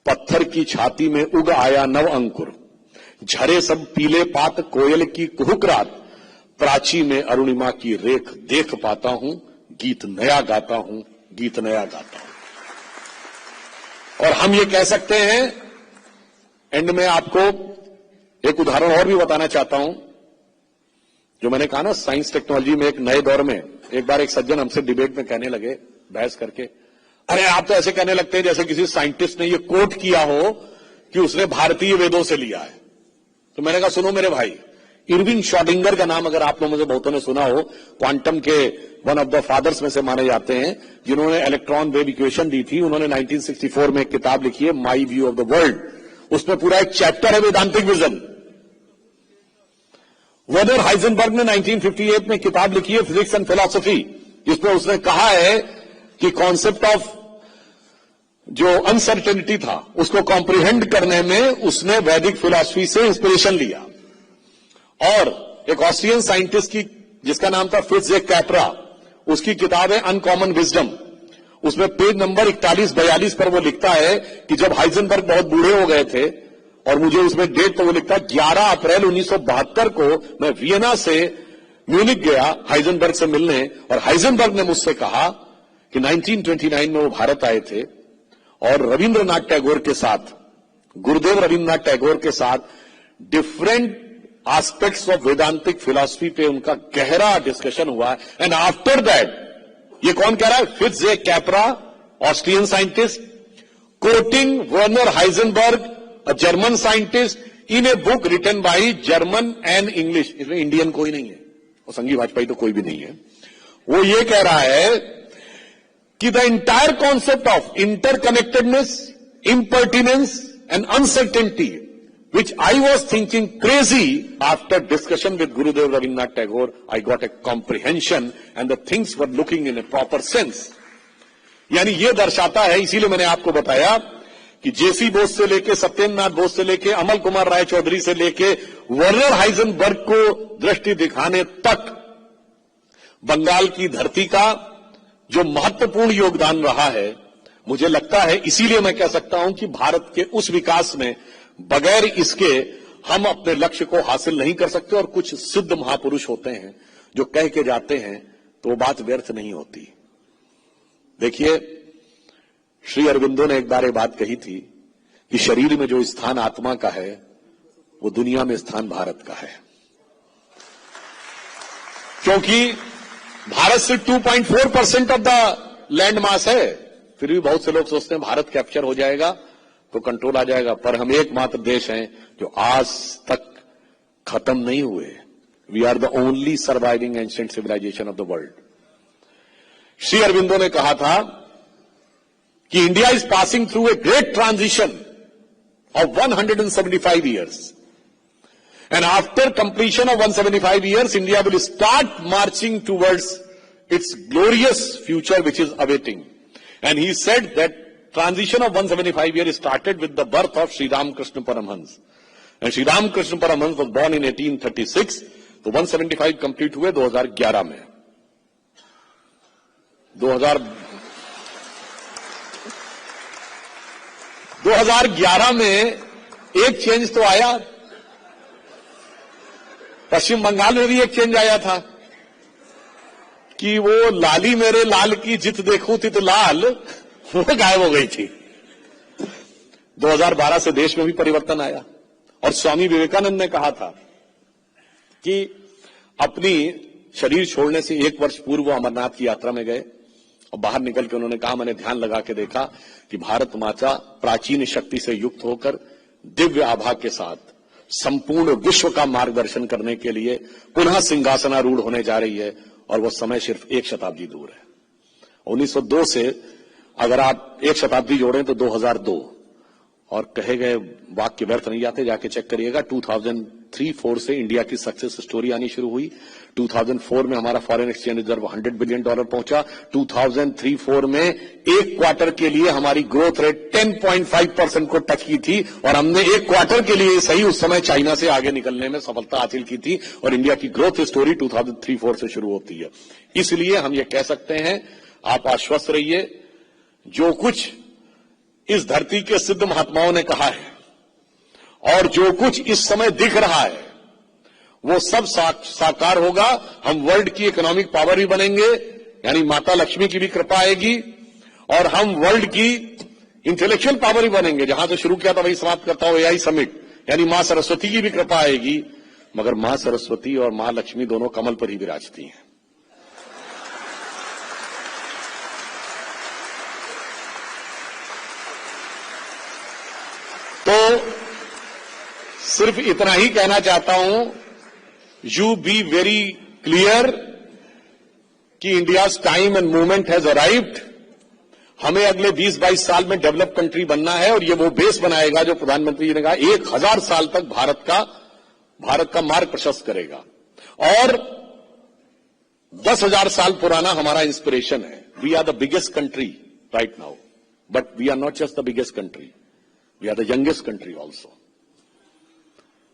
पत्थर की छाती में उग आया नव अंकुर, झरे सब पीले पात कोयल की कुहुक रात, प्राची में अरुणिमा की रेख देख पाता हूं, गीत नया गाता हूं, गीत नया गाता हूं। और हम ये कह सकते हैं, एंड में आपको एक उदाहरण और भी बताना चाहता हूं। जो मैंने कहा ना, साइंस टेक्नोलॉजी में एक नए दौर में, एक बार एक सज्जन हमसे डिबेट में कहने लगे, बहस करके, अरे आप तो ऐसे कहने लगते हैं जैसे किसी साइंटिस्ट ने ये कोट किया हो कि उसने भारतीय वेदों से लिया है। तो मैंने कहा, सुनो मेरे भाई, इरविन श्रोडिंगर का नाम अगर आप लोगों में से बहुतों ने सुना हो, क्वांटम के वन ऑफ द फादर्स में से माने जाते हैं, जिन्होंने इलेक्ट्रॉन वेव इक्वेशन दी थी। उन्होंने 1964 में एक किताब लिखी है, my view of the world. उसमें पूरा एक चैप्टर है वेदांतिक विजन। वर्नर हाइजेनबर्ग ने 1958 में किताब लिखी है, फिजिक्स एंड फिलॉसफी, जिसमें उसने कहा है कि कॉन्सेप्ट ऑफ जो अनसर्टेनिटी था उसको कॉम्प्रिहेंड करने में उसने वैदिक फिलॉसफी से इंस्पिरेशन लिया। और एक ऑस्ट्रियन साइंटिस्ट की, जिसका नाम था फिट्ज कैप्रा, उसकी किताब है अनकॉमन विजडम। उसमें पेज नंबर 41-42 पर वो लिखता है कि जब हाइजेनबर्ग बहुत बूढ़े हो गए थे, और मुझे उसमें डेट तो वो लिखता है 11 अप्रैल 1972 को मैं वियना से म्यूनिक गया हाइजेनबर्ग से मिलने, और हाइजेनबर्ग ने मुझसे कहा कि 1929 में वो भारत आए थे और रविंद्रनाथ टैगोर के साथ, गुरुदेव रविंद्रनाथ टैगोर के साथ डिफरेंट एस्पेक्ट्स ऑफ वेदांतिक फिलॉसफी पे उनका गहरा डिस्कशन हुआ। एंड आफ्टर दैट, ये कौन कह रहा है? Fritjof Capra, Austrian scientist, quoting Werner Heisenberg, a German scientist, in a book written by German and English. इसमें इंडियन कोई नहीं है और संघी भाजपाई तो कोई भी नहीं है। वो ये कह रहा है कि the entire concept of interconnectedness, impertinence and uncertainty, which I was thinking crazy after discussion with Gurudev Rabindranath Tagore, I got a comprehension and the things were looking in a proper sense. यानी ये दर्शाता है, इसीलिए मैंने आपको बताया कि जेसी बोस से लेके सत्येंद्रनाथ बोस से लेके अमल कुमार राय चौधरी से लेके वर्नर हाइजेनबर्ग को दृष्टि दिखाने तक बंगाल की धरती का जो महत्वपूर्ण योगदान रहा है, मुझे लगता है इसीलिए मैं कह सकता हूं कि भारत के उस विकास में बगैर इसके हम अपने लक्ष्य को हासिल नहीं कर सकते। और कुछ सिद्ध महापुरुष होते हैं जो कह के जाते हैं तो वो बात व्यर्थ नहीं होती। देखिए, श्री अरविंदो ने एक बार ये बात कही थी कि शरीर में जो स्थान आत्मा का है वो दुनिया में स्थान भारत का है, क्योंकि भारत से 2.4% ऑफ द लैंड मास है। फिर भी बहुत से लोग सोचते हैं भारत कैप्चर हो जाएगा तो कंट्रोल आ जाएगा, पर हम एकमात्र देश हैं जो आज तक खत्म नहीं हुए। We are the only surviving ancient civilisation of the world. Shri Aurobindo ने कहा था कि India is passing through a great transition of 175 years, and after completion of 175 years India will start marching towards its glorious future which is awaiting. And he said that transition of 175 years started with the birth of Sri Ramakrishna Paramhans. And Sri Ramakrishna Paramhans was born in 1836. तो 175 complete हुए 2011 में। 2011 में एक change तो आया, पश्चिम बंगाल में भी एक चेंज आया था। कि वो लाली मेरे लाल की जित देखूं तित लाल, वो गायब हो गई थी। 2012 से देश में भी परिवर्तन आया और स्वामी विवेकानंद ने कहा था कि अपनी शरीर छोड़ने से 1 वर्ष पूर्व वो अमरनाथ की यात्रा में गए और बाहर निकल के उन्होंने कहा, मैंने ध्यान लगा के देखा कि भारत माता प्राचीन शक्ति से युक्त होकर दिव्य आभा के साथ संपूर्ण विश्व का मार्गदर्शन करने के लिए पुनः सिंहासनारूढ़ होने जा रही है और वो समय सिर्फ 1 शताब्दी दूर है। 1902 से अगर आप 1 शताब्दी जोड़ें तो 2002, और कहे गए वाक्य व्यर्थ नहीं जाते, जाके चेक करिएगा। 2003-04 से इंडिया की सक्सेस स्टोरी आनी शुरू हुई। 2004 में हमारा फॉरेन एक्सचेंज रिजर्व $100 बिलियन पहुंचा। 2003-04 में 1 क्वार्टर के लिए हमारी ग्रोथ रेट 10.5% को टच की थी और हमने 1 क्वार्टर के लिए सही उस समय चाइना से आगे निकलने में सफलता हासिल की थी और इंडिया की ग्रोथ स्टोरी 2003-04 से शुरू होती है। इसलिए हम ये कह सकते हैं, आप आश्वस्त रहिए, जो कुछ इस धरती के सिद्ध महात्माओं ने कहा है और जो कुछ इस समय दिख रहा है वो सब साकार होगा। हम वर्ल्ड की इकोनॉमिक पावर भी बनेंगे, यानी माता लक्ष्मी की भी कृपा आएगी, और हम वर्ल्ड की इंटेलेक्चुअल पावर भी बनेंगे। जहां से शुरू किया था वही समाप्त करता हूं, एआई समिट, यानी मां सरस्वती की भी कृपा आएगी। मगर मां सरस्वती और मां लक्ष्मी दोनों कमल पर ही विराजती हैं। तो सिर्फ इतना ही कहना चाहता हूं, यू बी वेरी क्लियर कि India's time and movement has arrived. हमें अगले 20-22 साल में डेवलप कंट्री बनना है और ये वो बेस बनाएगा जो प्रधानमंत्री जी ने कहा 1000 साल तक भारत का मार्ग प्रशस्त करेगा। और 10,000 साल पुराना हमारा इंस्पिरेशन है। We are the biggest country right now, but we are not just the biggest country, we are the youngest country also.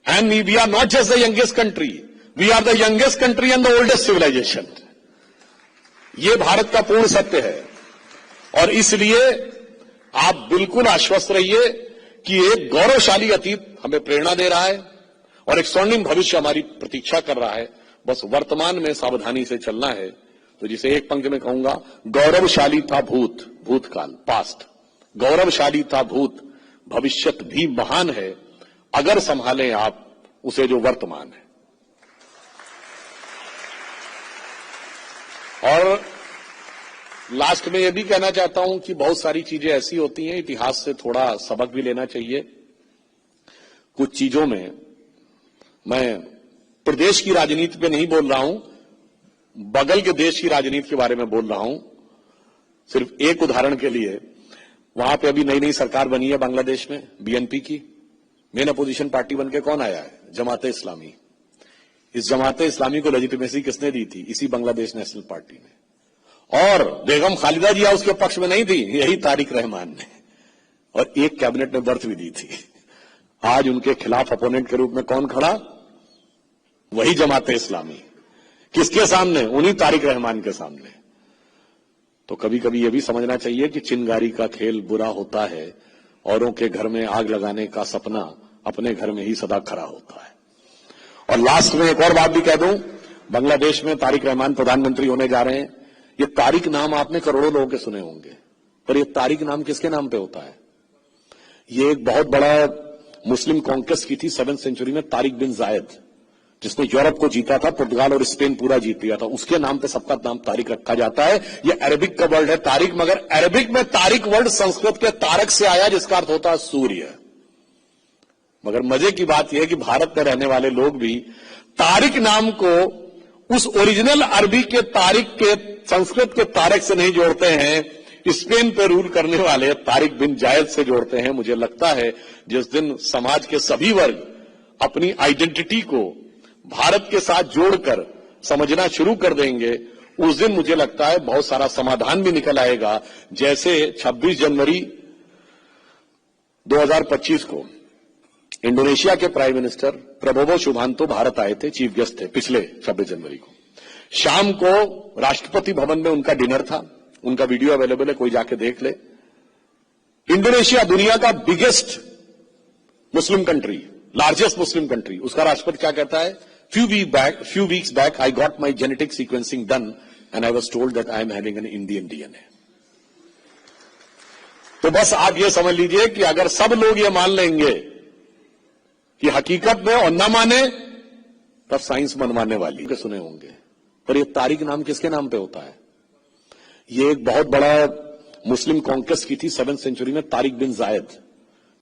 And we are not just the youngest country, we are the youngest country and the oldest civilization. ये भारत का पूर्ण सत्य है और इसलिए आप बिल्कुल आश्वस्त रहिए कि एक गौरवशाली अतीत हमें प्रेरणा दे रहा है और एक स्वर्णिम भविष्य हमारी प्रतीक्षा कर रहा है। बस वर्तमान में सावधानी से चलना है। तो जिसे एक पंक्ति में कहूंगा, गौरवशाली था भूतकाल, पास्ट, गौरवशाली था भूत, भविष्यत भी महान है अगर संभालें आप उसे जो वर्तमान है। और लास्ट में यह भी कहना चाहता हूं कि बहुत सारी चीजें ऐसी होती हैं, इतिहास से थोड़ा सबक भी लेना चाहिए। कुछ चीजों में मैं प्रदेश की राजनीति पे नहीं बोल रहा हूं, बगल के देश की राजनीति के बारे में बोल रहा हूं। सिर्फ एक उदाहरण के लिए, वहां पे अभी नई नई सरकार बनी है बांग्लादेश में, बीएनपी की। मेन अपोजिशन पार्टी बनके कौन आया है? जमाते इस्लामी। इस जमाते इस्लामी को लेजिटिमेसी किसने दी थी? इसी बांग्लादेश नेशनल पार्टी ने। और बेगम खालिदा जिया उसके पक्ष में नहीं थी, यही तारिक रहमान ने, और एक कैबिनेट में बर्थ भी दी थी। आज उनके खिलाफ अपोनेंट के रूप में कौन खड़ा? वही जमाते इस्लामी। किसके सामने? उन्हीं तारिक रहमान के सामने। तो कभी कभी यह भी समझना चाहिए कि चिंगारी का खेल बुरा होता है, औरों के घर में आग लगाने का सपना अपने घर में ही सदा खरा होता है। और लास्ट में एक और बात भी कह दूं, बांग्लादेश में तारिक रहमान प्रधानमंत्री होने जा रहे हैं। ये तारिक नाम आपने करोड़ों लोगों के सुने होंगे, पर ये तारिक नाम किसके नाम पे होता है? ये एक बहुत बड़ा मुस्लिम कॉन्क्वेस्ट की थी 7वीं सेंचुरी में, तारिक बिन जायद, जिसने यूरोप को जीता था, पुर्तगाल और स्पेन पूरा जीत लिया था। उसके नाम पे सबका नाम तारिक रखा जाता है। ये अरबिक का वर्ड है तारिक, मगर अरबिक में तारिक वर्ड संस्कृत के तारक से आया, जिसका अर्थ होता है सूर्य। मगर मजे की बात यह है कि भारत में रहने वाले लोग भी तारिक नाम को उस ओरिजिनल अरबी के तारिक के, संस्कृत के तारक से नहीं जोड़ते हैं, स्पेन पे रूल करने वाले तारिक बिन जायद से जोड़ते हैं। मुझे लगता है जिस दिन समाज के सभी वर्ग अपनी आइडेंटिटी को भारत के साथ जोड़कर समझना शुरू कर देंगे, उस दिन मुझे लगता है बहुत सारा समाधान भी निकल आएगा। जैसे 26 जनवरी 2025 को इंडोनेशिया के prime minister Prabowo Subianto Bharat आए थे, चीफ गेस्ट थे पिछले 26 जनवरी को। शाम को राष्ट्रपति भवन में उनका डिनर था, उनका वीडियो अवेलेबल है, कोई जाके देख ले। इंडोनेशिया दुनिया का biggest Muslim country, largest Muslim country, उसका राष्ट्रपति क्या कहता है? Few weeks back, I got my genetic sequencing done and I was told that I am having an Indian DNA. तो बस आप ये समझ लीजिए कि अगर सब लोग ये मान लेंगे कि हकीकत में और न माने, तब साइंस मनवाने वाली के सुने होंगे। पर ये तारिक नाम किसके नाम पे होता है? ये एक बहुत बड़ा मुस्लिम कॉन्क्वेस्ट की थी 7वीं सेंचुरी में, तारिक बिन जायद,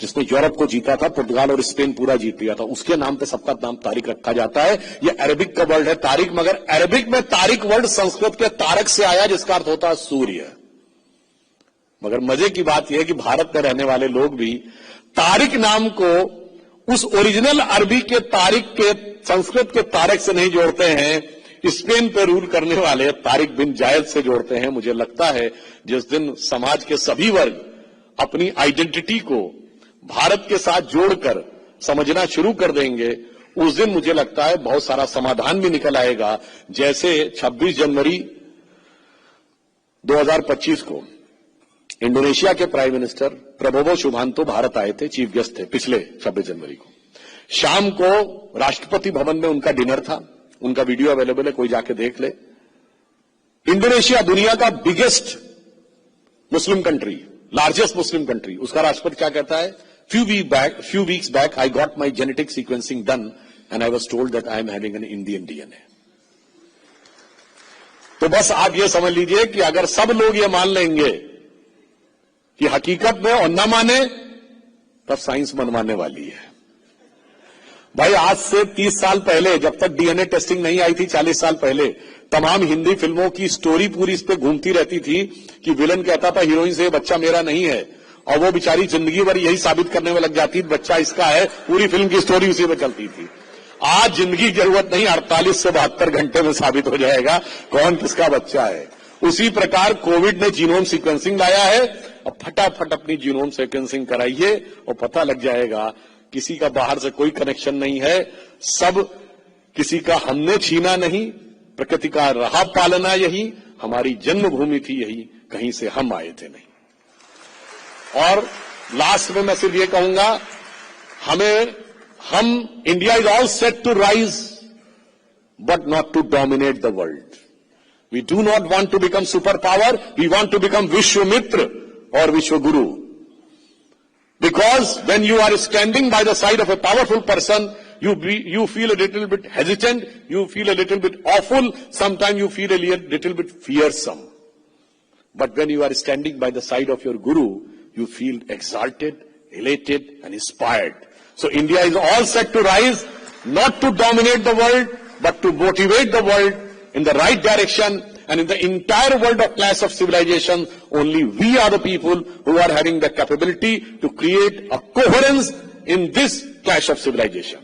जिसने यूरोप को जीता था, पुर्तगाल और स्पेन पूरा जीत लिया था। उसके नाम पे सबका नाम तारिक रखा जाता है। ये अरबिक का वर्ड है तारिक, मगर अरबिक में तारिक वर्ड संस्कृत के तारक से आया, जिसका अर्थ होता है सूर्य। मगर मजे की बात यह है कि भारत में रहने वाले लोग भी तारिक नाम को उस ओरिजिनल अरबी के तारिक के संस्कृत के तारक से नहीं जोड़ते हैं, स्पेन पे रूल करने वाले तारिक बिन जायद से जोड़ते हैं। मुझे लगता है जिस दिन समाज के सभी वर्ग अपनी आइडेंटिटी को भारत के साथ जोड़कर समझना शुरू कर देंगे, उस दिन मुझे लगता है बहुत सारा समाधान भी निकल आएगा। जैसे 26 जनवरी 2025 को इंडोनेशिया के prime minister Prabowo Subianto Bharat आए थे, चीफ गेस्ट थे पिछले 26 जनवरी को। शाम को राष्ट्रपति भवन में उनका डिनर था, उनका वीडियो अवेलेबल है, कोई जाके देख ले। इंडोनेशिया दुनिया का biggest Muslim country, largest Muslim country, उसका राष्ट्रपति क्या कहता है? few weeks back I got my genetic sequencing done and I was told that I am having an Indian DNA. तो बस आप ये समझ लीजिए कि अगर सब लोग ये मान लेंगे कि हकीकत में और न माने, तब साइंस मनवाने वाली है। भाई आज से 30 साल पहले, जब तक डीएनए टेस्टिंग नहीं आई थी, 40 साल पहले, तमाम हिंदी फिल्मों की स्टोरी पूरी इस पे घूमती रहती थी कि विलन कहता था हीरोइन से बच्चा मेरा नहीं है, और वो बेचारी जिंदगी भर यही साबित करने में लग जाती, बच्चा इसका है। पूरी फिल्म की स्टोरी उसी में चलती थी। आज जिंदगी की जरूरत नहीं, 48 से 72 घंटे में साबित हो जाएगा कौन किसका बच्चा है। उसी प्रकार कोविड ने जीनोम सीक्वेंसिंग लाया है, और फटाफट अपनी जीनोम सीक्वेंसिंग कराइए और पता लग जाएगा किसी का बाहर से कोई कनेक्शन नहीं है, सब किसी का हमने छीना नहीं, प्रकृति का रहा पालना यही, हमारी जन्मभूमि थी यही, कहीं से हम आए थे नहीं। और लास्ट में मैं सिर्फ ये कहूंगा, हम India is all set to rise but not to dominate the world. We do not want to become super power, we want to become Vishwamitra और Vishwaguru. Because when you are standing by the side of a powerful person, you feel a little bit hesitant, you feel a little bit awful, sometimes you feel a little bit fearsome. But when you are standing by the side of your guru, you feel exalted, elated and inspired. So India is all set to rise, not to dominate the world, but to motivate the world in the right direction. And in the entire world of clash of civilization, only we are the people who are having the capability to create a coherence in this clash of civilization.